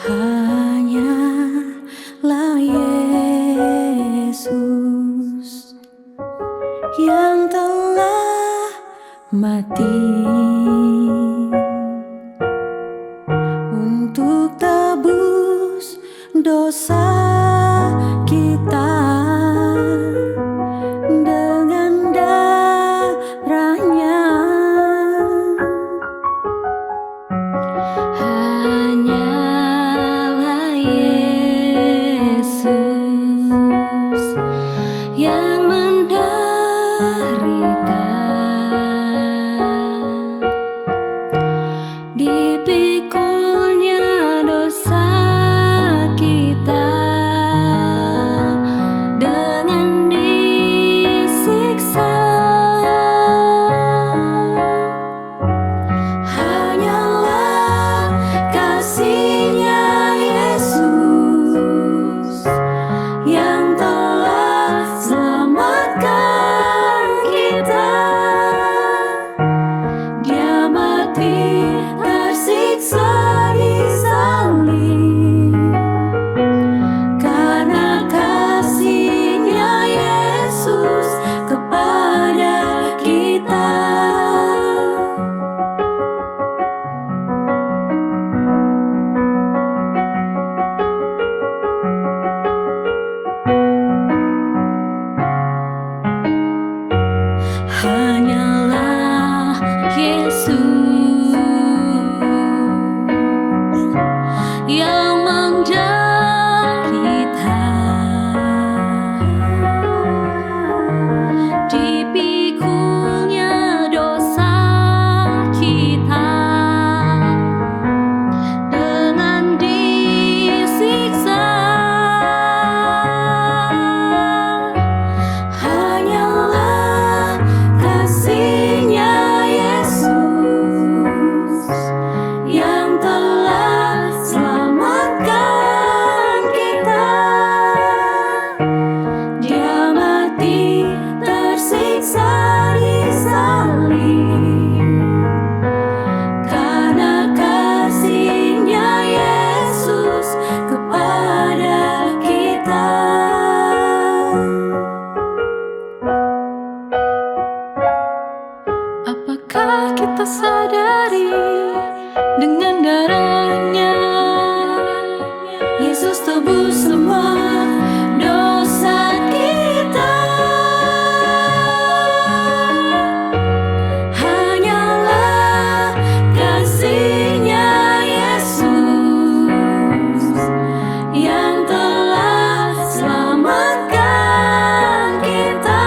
Hanyalah Yesus yang telah mati untuk tebus dosa kita dengan darahnya. Hanyalah Yesus yang menderita, dipikulnya dosa kita dengan disiksa. Hanyalah kasih-Nya Yesus yang telah selamatkan kita. Dia mati tersiksa di salib karena kasih-Nya Yesus kepada kita. Hanyalah Yesus yang menderita, dipikulnya dosa kita dengan disiksa. Hanyalah kasih-Nya Yesus yang telah selamatkan kita. Dia mati tersiksa di salib karena kasih-Nya Yesus kepada kita. Apakah kita sadari dengan darah-Nya Yesus tebus semua dosa kita? Hanyalah kasih-Nya Yesus yang telah selamatkan kita.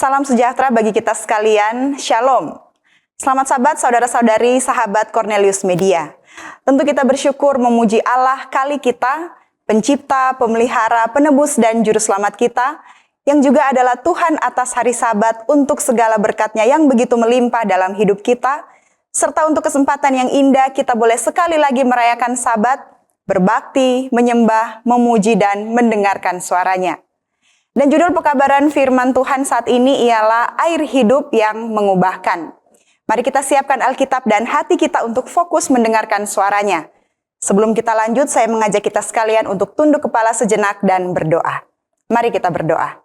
Salam sejahtera bagi kita sekalian, Shalom. Selamat sahabat, saudara-saudari, sahabat Cornelius Media. Tentu kita bersyukur memuji Allah kali kita, pencipta, pemelihara, penebus, dan juru selamat kita, yang juga adalah Tuhan atas hari Sabat untuk segala berkat-Nya yang begitu melimpah dalam hidup kita, serta untuk kesempatan yang indah kita boleh sekali lagi merayakan Sabat, berbakti, menyembah, memuji, dan mendengarkan suaranya. Dan judul pekabaran firman Tuhan saat ini ialah air hidup yang mengubahkan. Mari kita siapkan Alkitab dan hati kita untuk fokus mendengarkan suaranya. Sebelum kita lanjut, saya mengajak kita sekalian untuk tunduk kepala sejenak dan berdoa. Mari kita berdoa.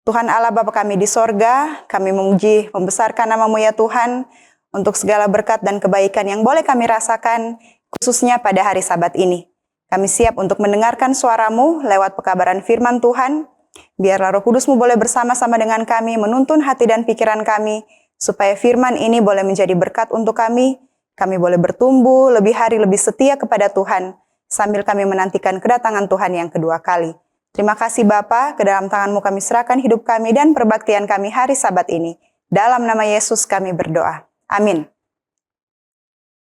Tuhan Allah Bapa kami di sorga, kami memuji, membesarkan nama-Mu ya Tuhan, untuk segala berkat dan kebaikan yang boleh kami rasakan, khususnya pada hari Sabat ini. Kami siap untuk mendengarkan suara-Mu lewat pekabaran firman Tuhan. Biarlah Roh Kudus-Mu boleh bersama-sama dengan kami, menuntun hati dan pikiran kami, supaya firman ini boleh menjadi berkat untuk kami boleh bertumbuh lebih hari lebih setia kepada Tuhan, sambil kami menantikan kedatangan Tuhan yang kedua kali. Terima kasih Bapa, ke dalam tangan-Mu kami serahkan hidup kami dan perbaktian kami hari Sabat ini. Dalam nama Yesus kami berdoa. Amin.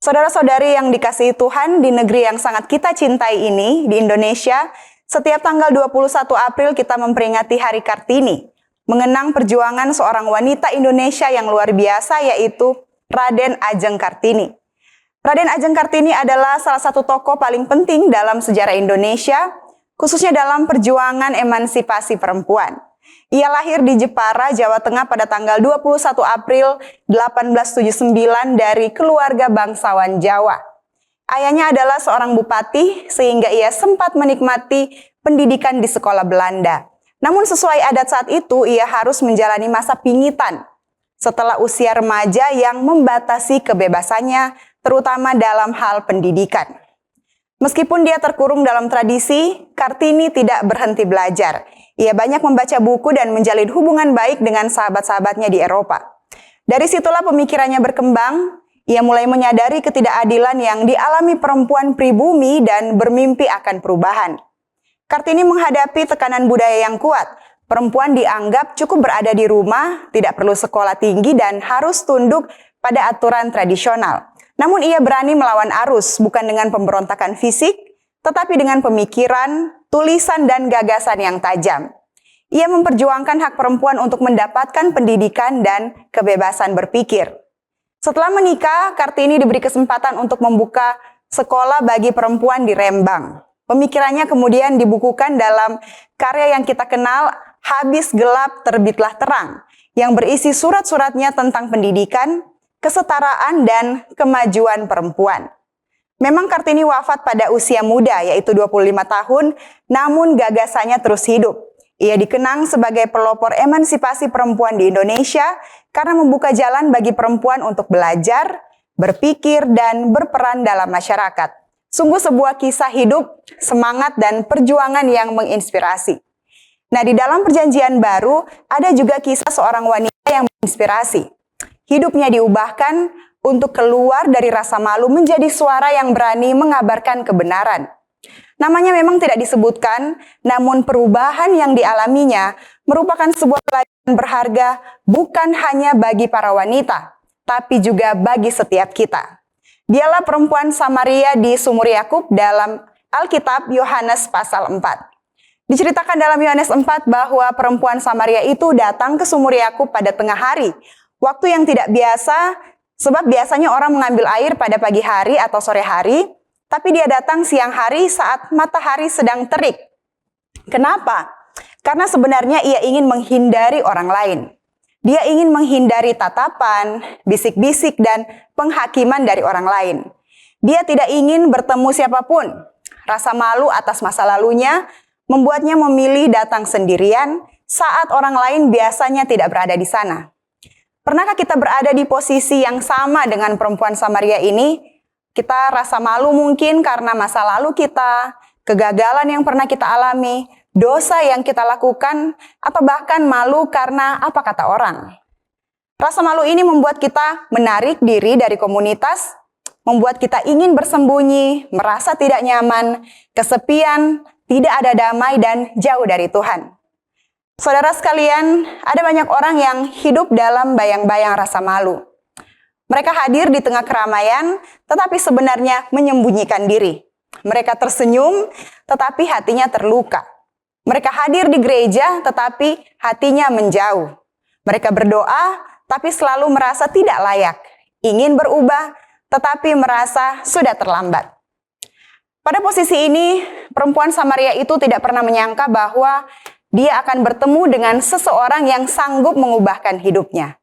Saudara-saudari yang dikasihi Tuhan, di negeri yang sangat kita cintai ini, di Indonesia, setiap tanggal 21 April kita memperingati Hari Kartini, mengenang perjuangan seorang wanita Indonesia yang luar biasa, yaitu Raden Ajeng Kartini. Raden Ajeng Kartini adalah salah satu tokoh paling penting dalam sejarah Indonesia, khususnya dalam perjuangan emansipasi perempuan. Ia lahir di Jepara, Jawa Tengah pada tanggal 21 April 1879 dari keluarga bangsawan Jawa. Ayahnya adalah seorang bupati, sehingga ia sempat menikmati pendidikan di sekolah Belanda. Namun sesuai adat saat itu, ia harus menjalani masa pingitan setelah usia remaja yang membatasi kebebasannya, terutama dalam hal pendidikan. Meskipun dia terkurung dalam tradisi, Kartini tidak berhenti belajar. Ia banyak membaca buku dan menjalin hubungan baik dengan sahabat-sahabatnya di Eropa. Dari situlah pemikirannya berkembang. Ia mulai menyadari ketidakadilan yang dialami perempuan pribumi dan bermimpi akan perubahan. Kartini menghadapi tekanan budaya yang kuat. Perempuan dianggap cukup berada di rumah, tidak perlu sekolah tinggi dan harus tunduk pada aturan tradisional. Namun ia berani melawan arus, bukan dengan pemberontakan fisik, tetapi dengan pemikiran, tulisan, dan gagasan yang tajam. Ia memperjuangkan hak perempuan untuk mendapatkan pendidikan dan kebebasan berpikir. Setelah menikah, Kartini diberi kesempatan untuk membuka sekolah bagi perempuan di Rembang. Pemikirannya kemudian dibukukan dalam karya yang kita kenal, Habis Gelap Terbitlah Terang, yang berisi surat-suratnya tentang pendidikan, kesetaraan, dan kemajuan perempuan. Memang Kartini wafat pada usia muda, yaitu 25 tahun, namun gagasannya terus hidup. Ia dikenang sebagai pelopor emansipasi perempuan di Indonesia karena membuka jalan bagi perempuan untuk belajar, berpikir, dan berperan dalam masyarakat. Sungguh sebuah kisah hidup, semangat, dan perjuangan yang menginspirasi. Nah, di dalam Perjanjian Baru ada juga kisah seorang wanita yang menginspirasi. Hidupnya diubahkan untuk keluar dari rasa malu menjadi suara yang berani mengabarkan kebenaran. Namanya memang tidak disebutkan, namun perubahan yang dialaminya merupakan sebuah pelajaran berharga bukan hanya bagi para wanita, tapi juga bagi setiap kita. Dialah perempuan Samaria di Sumur Yakub dalam Alkitab Yohanes pasal 4. Diceritakan dalam Yohanes 4 bahwa perempuan Samaria itu datang ke Sumur Yakub pada tengah hari, waktu yang tidak biasa, sebab biasanya orang mengambil air pada pagi hari atau sore hari, tapi dia datang siang hari saat matahari sedang terik. Kenapa? Karena sebenarnya ia ingin menghindari orang lain. Dia ingin menghindari tatapan, bisik-bisik, dan penghakiman dari orang lain. Dia tidak ingin bertemu siapapun. Rasa malu atas masa lalunya membuatnya memilih datang sendirian saat orang lain biasanya tidak berada di sana. Pernahkah kita berada di posisi yang sama dengan perempuan Samaria ini? Kita rasa malu mungkin karena masa lalu kita, kegagalan yang pernah kita alami, dosa yang kita lakukan, atau bahkan malu karena apa kata orang. Rasa malu ini membuat kita menarik diri dari komunitas, membuat kita ingin bersembunyi, merasa tidak nyaman, kesepian, tidak ada damai, dan jauh dari Tuhan. Saudara sekalian, ada banyak orang yang hidup dalam bayang-bayang rasa malu. Mereka hadir di tengah keramaian, tetapi sebenarnya menyembunyikan diri. Mereka tersenyum, tetapi hatinya terluka. Mereka hadir di gereja, tetapi hatinya menjauh. Mereka berdoa, tapi selalu merasa tidak layak. Ingin berubah, tetapi merasa sudah terlambat. Pada posisi ini, perempuan Samaria itu tidak pernah menyangka bahwa dia akan bertemu dengan seseorang yang sanggup mengubahkan hidupnya.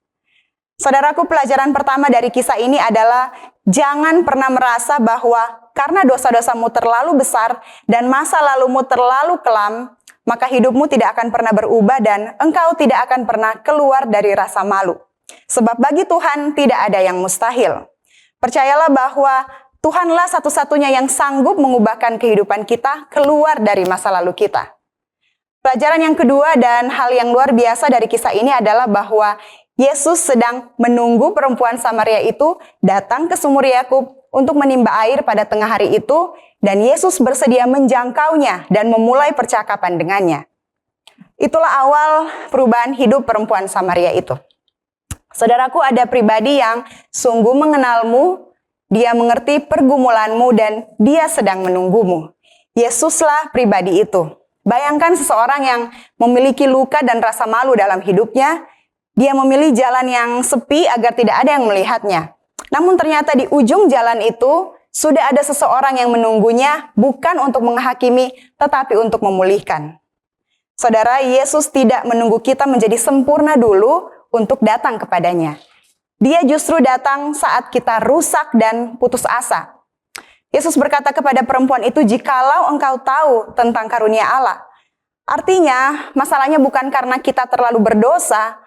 Saudaraku, pelajaran pertama dari kisah ini adalah jangan pernah merasa bahwa karena dosa-dosamu terlalu besar dan masa lalumu terlalu kelam, maka hidupmu tidak akan pernah berubah dan engkau tidak akan pernah keluar dari rasa malu. Sebab bagi Tuhan tidak ada yang mustahil. Percayalah bahwa Tuhanlah satu-satunya yang sanggup mengubahkan kehidupan kita keluar dari masa lalu kita. Pelajaran yang kedua dan hal yang luar biasa dari kisah ini adalah bahwa Yesus sedang menunggu perempuan Samaria itu datang ke sumur Yakub untuk menimba air pada tengah hari itu, dan Yesus bersedia menjangkaunya dan memulai percakapan dengannya. Itulah awal perubahan hidup perempuan Samaria itu. Saudaraku, ada pribadi yang sungguh mengenalmu, dia mengerti pergumulanmu, dan dia sedang menunggumu. Yesuslah pribadi itu. Bayangkan seseorang yang memiliki luka dan rasa malu dalam hidupnya. Dia memilih jalan yang sepi agar tidak ada yang melihatnya. Namun ternyata di ujung jalan itu sudah ada seseorang yang menunggunya, bukan untuk menghakimi, tetapi untuk memulihkan. Saudara, Yesus tidak menunggu kita menjadi sempurna dulu untuk datang kepadanya. Dia justru datang saat kita rusak dan putus asa. Yesus berkata kepada perempuan itu, "Jikalau engkau tahu tentang karunia Allah." Artinya, masalahnya bukan karena kita terlalu berdosa,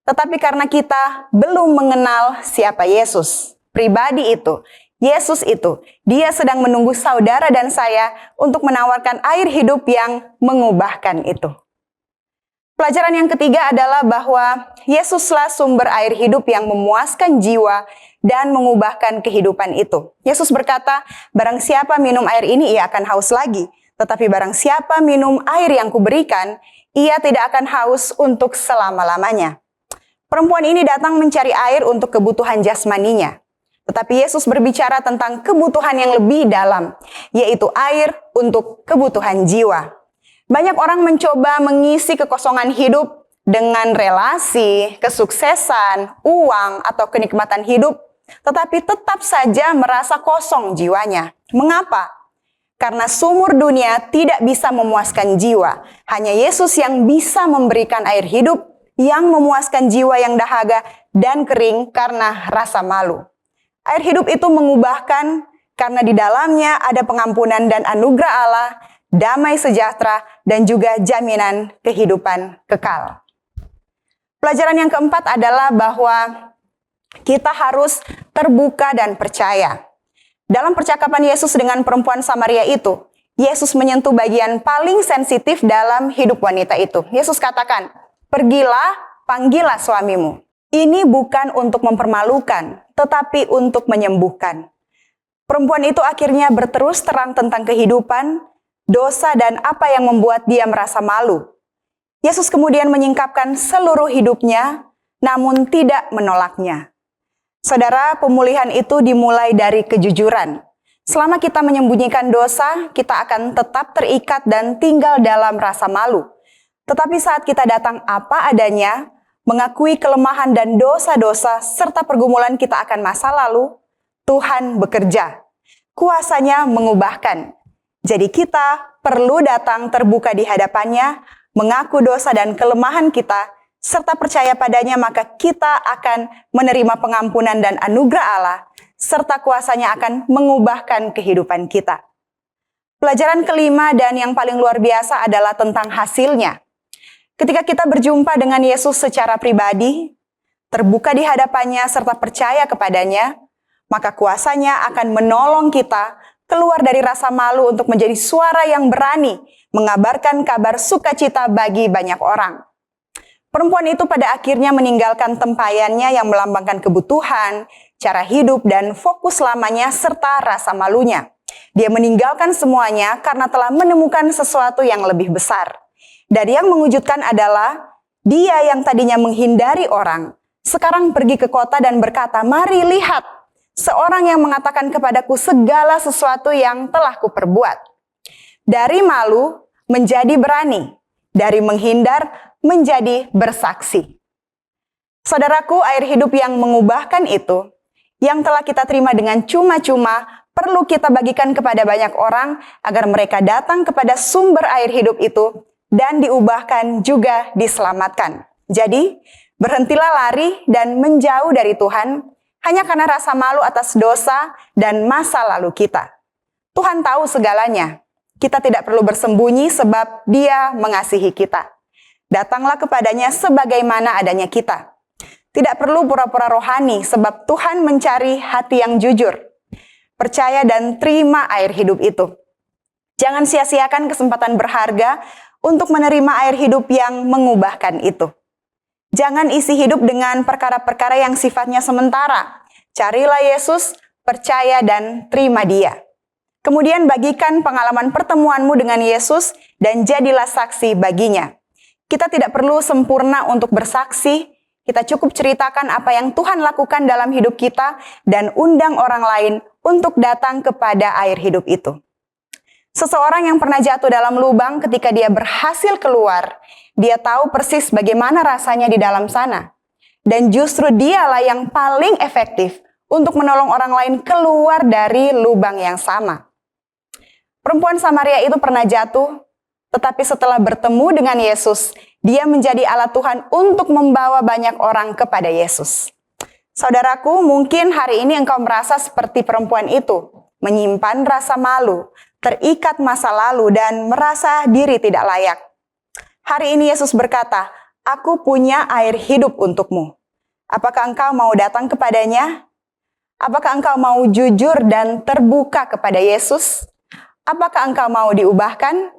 tetapi karena kita belum mengenal siapa Yesus. Pribadi itu, Yesus itu, dia sedang menunggu saudara dan saya untuk menawarkan air hidup yang mengubahkan itu. Pelajaran yang ketiga adalah bahwa Yesuslah sumber air hidup yang memuaskan jiwa dan mengubahkan kehidupan itu. Yesus berkata, "Barang siapa minum air ini, ia akan haus lagi. Tetapi barang siapa minum air yang kuberikan, ia tidak akan haus untuk selama-lamanya." Perempuan ini datang mencari air untuk kebutuhan jasmaninya. Tetapi Yesus berbicara tentang kebutuhan yang lebih dalam, yaitu air untuk kebutuhan jiwa. Banyak orang mencoba mengisi kekosongan hidup dengan relasi, kesuksesan, uang, atau kenikmatan hidup, tetapi tetap saja merasa kosong jiwanya. Mengapa? Karena sumur dunia tidak bisa memuaskan jiwa. Hanya Yesus yang bisa memberikan air hidup yang memuaskan jiwa yang dahaga dan kering karena rasa malu. Air hidup itu mengubahkan karena di dalamnya ada pengampunan dan anugerah Allah, damai sejahtera, dan juga jaminan kehidupan kekal. Pelajaran yang keempat adalah bahwa kita harus terbuka dan percaya. Dalam percakapan Yesus dengan perempuan Samaria itu, Yesus menyentuh bagian paling sensitif dalam hidup wanita itu. Yesus katakan, "Pergilah, panggillah suamimu." Ini bukan untuk mempermalukan, tetapi untuk menyembuhkan. Perempuan itu akhirnya berterus terang tentang kehidupan, dosa, dan apa yang membuat dia merasa malu. Yesus kemudian menyingkapkan seluruh hidupnya, namun tidak menolaknya. Saudara, pemulihan itu dimulai dari kejujuran. Selama kita menyembunyikan dosa, kita akan tetap terikat dan tinggal dalam rasa malu. Tetapi saat kita datang apa adanya, mengakui kelemahan dan dosa-dosa serta pergumulan kita akan masa lalu, Tuhan bekerja. Kuasanya mengubahkan. Jadi kita perlu datang terbuka di hadapannya, mengaku dosa dan kelemahan kita, serta percaya padanya, maka kita akan menerima pengampunan dan anugerah Allah, serta kuasanya akan mengubahkan kehidupan kita. Pelajaran kelima dan yang paling luar biasa adalah tentang hasilnya. Ketika kita berjumpa dengan Yesus secara pribadi, terbuka di hadapannya serta percaya kepadanya, maka kuasanya akan menolong kita keluar dari rasa malu untuk menjadi suara yang berani mengabarkan kabar sukacita bagi banyak orang. Perempuan itu pada akhirnya meninggalkan tempayannya yang melambangkan kebutuhan, cara hidup, dan fokus lamanya serta rasa malunya. Dia meninggalkan semuanya karena telah menemukan sesuatu yang lebih besar. Dan yang mengejutkan adalah dia yang tadinya menghindari orang, sekarang pergi ke kota dan berkata, "Mari lihat, seorang yang mengatakan kepadaku segala sesuatu yang telah kuperbuat." Dari malu menjadi berani, dari menghindar menjadi bersaksi. Saudaraku, air hidup yang mengubahkan itu, yang telah kita terima dengan cuma-cuma, perlu kita bagikan kepada banyak orang agar mereka datang kepada sumber air hidup itu dan diubahkan juga diselamatkan. Jadi, berhentilah lari dan menjauh dari Tuhan hanya karena rasa malu atas dosa dan masa lalu kita. Tuhan tahu segalanya. Kita tidak perlu bersembunyi sebab Dia mengasihi kita. Datanglah kepadanya sebagaimana adanya kita. Tidak perlu pura-pura rohani sebab Tuhan mencari hati yang jujur. Percaya dan terima air hidup itu. Jangan sia-siakan kesempatan berharga untuk menerima air hidup yang mengubahkan itu. Jangan isi hidup dengan perkara-perkara yang sifatnya sementara. Carilah Yesus, percaya dan terima Dia. Kemudian bagikan pengalaman pertemuanmu dengan Yesus dan jadilah saksi baginya. Kita tidak perlu sempurna untuk bersaksi. Kita cukup ceritakan apa yang Tuhan lakukan dalam hidup kita dan undang orang lain untuk datang kepada air hidup itu. Seseorang yang pernah jatuh dalam lubang ketika dia berhasil keluar, dia tahu persis bagaimana rasanya di dalam sana. Dan justru dialah yang paling efektif untuk menolong orang lain keluar dari lubang yang sama. Perempuan Samaria itu pernah jatuh, tetapi setelah bertemu dengan Yesus, dia menjadi alat Tuhan untuk membawa banyak orang kepada Yesus. Saudaraku, mungkin hari ini engkau merasa seperti perempuan itu, menyimpan rasa malu, terikat masa lalu, dan merasa diri tidak layak. Hari ini Yesus berkata, "Aku punya air hidup untukmu." Apakah engkau mau datang kepadanya? Apakah engkau mau jujur dan terbuka kepada Yesus? Apakah engkau mau diubahkan?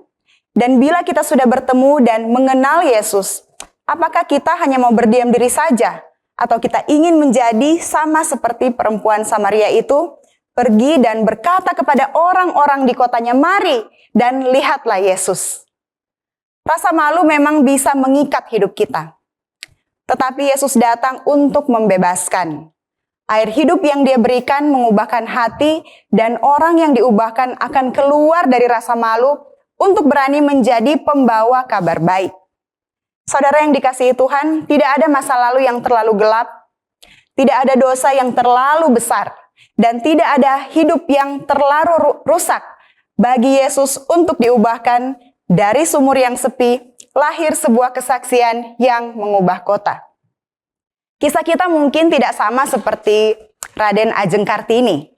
Dan bila kita sudah bertemu dan mengenal Yesus, apakah kita hanya mau berdiam diri saja? Atau kita ingin menjadi sama seperti perempuan Samaria itu, pergi dan berkata kepada orang-orang di kotanya, "Mari dan lihatlah Yesus." Rasa malu memang bisa mengikat hidup kita. Tetapi Yesus datang untuk membebaskan. Air hidup yang Dia berikan mengubahkan hati dan orang yang diubahkan akan keluar dari rasa malu untuk berani menjadi pembawa kabar baik. Saudara yang dikasihi Tuhan, tidak ada masa lalu yang terlalu gelap, tidak ada dosa yang terlalu besar, dan tidak ada hidup yang terlalu rusak bagi Yesus untuk diubahkan. Dari sumur yang sepi, lahir sebuah kesaksian yang mengubah kota. Kisah kita mungkin tidak sama seperti Raden Ajeng Kartini.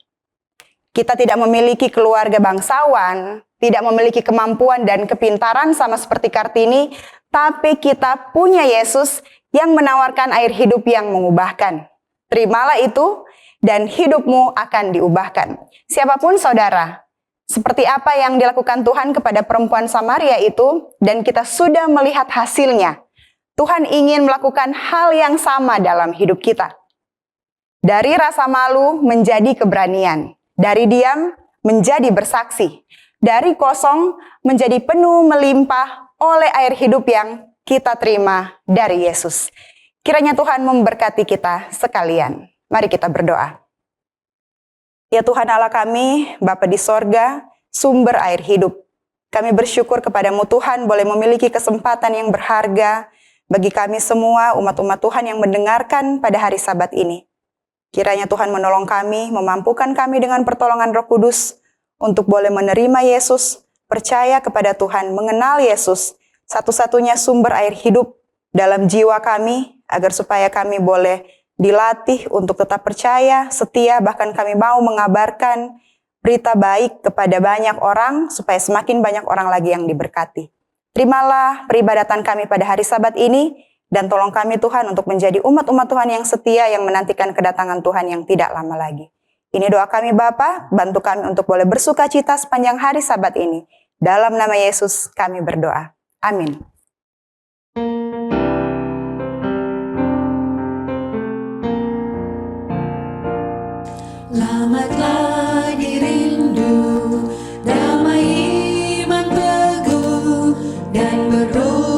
Kita tidak memiliki keluarga bangsawan, tidak memiliki kemampuan dan kepintaran sama seperti Kartini, tapi kita punya Yesus yang menawarkan air hidup yang mengubahkan. Terimalah itu dan hidupmu akan diubahkan. Siapapun saudara, seperti apa yang dilakukan Tuhan kepada perempuan Samaria itu, dan kita sudah melihat hasilnya. Tuhan ingin melakukan hal yang sama dalam hidup kita. Dari rasa malu menjadi keberanian. Dari diam menjadi bersaksi. Dari kosong menjadi penuh melimpah oleh air hidup yang kita terima dari Yesus. Kiranya Tuhan memberkati kita sekalian. Mari kita berdoa. Ya Tuhan Allah kami, Bapa di sorga, sumber air hidup. Kami bersyukur kepadamu Tuhan boleh memiliki kesempatan yang berharga bagi kami semua umat-umat Tuhan yang mendengarkan pada hari Sabat ini. Kiranya Tuhan menolong kami, memampukan kami dengan pertolongan Roh Kudus untuk boleh menerima Yesus, percaya kepada Tuhan, mengenal Yesus, satu-satunya sumber air hidup dalam jiwa kami, agar supaya kami boleh dilatih untuk tetap percaya, setia, bahkan kami mau mengabarkan berita baik kepada banyak orang, supaya semakin banyak orang lagi yang diberkati. Terimalah peribadatan kami pada hari Sabat ini, dan tolong kami Tuhan untuk menjadi umat-umat Tuhan yang setia yang menantikan kedatangan Tuhan yang tidak lama lagi. Ini doa kami Bapa, bantu kami untuk boleh bersuka cita sepanjang hari Sabat ini. Dalam nama Yesus kami berdoa. Amin. Selamatlah dirindu, damai iman teguh, dan berdoa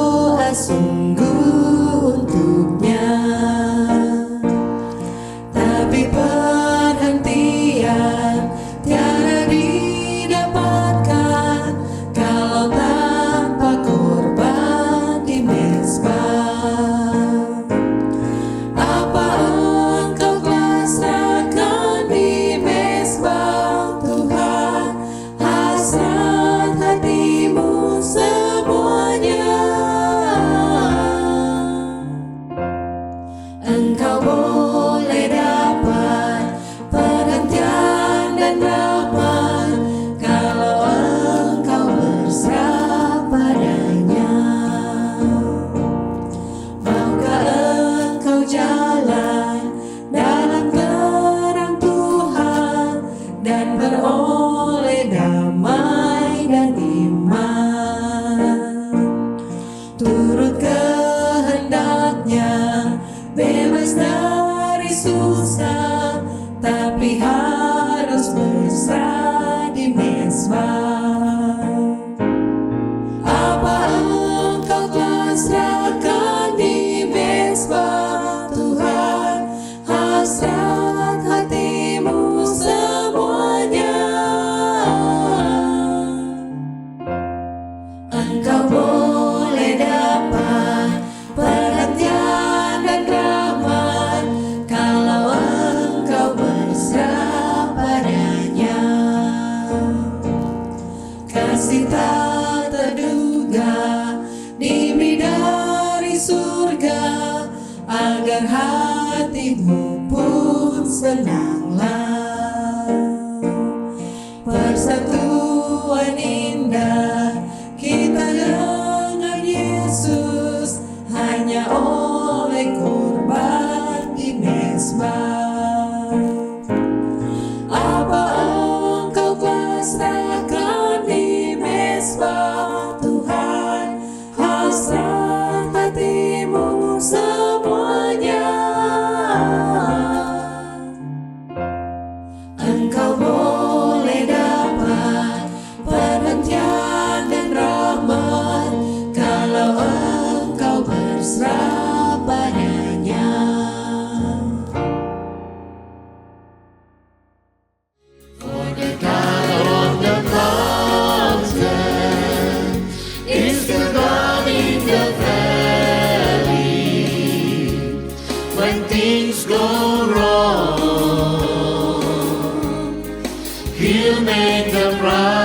agar hatimu pun senanglah. Persatuan indah kita dengan Yesus hanya oleh korban di mezbah. Apa engkau pasrahkan di mezbah Tuhan, hasrat hatimu semuanya. Engkau boleh dapat perhentian dan rahmat kalau engkau berserah padanya. For the God on the mountain is the God in the valley. When things go wrong, He'll make them right.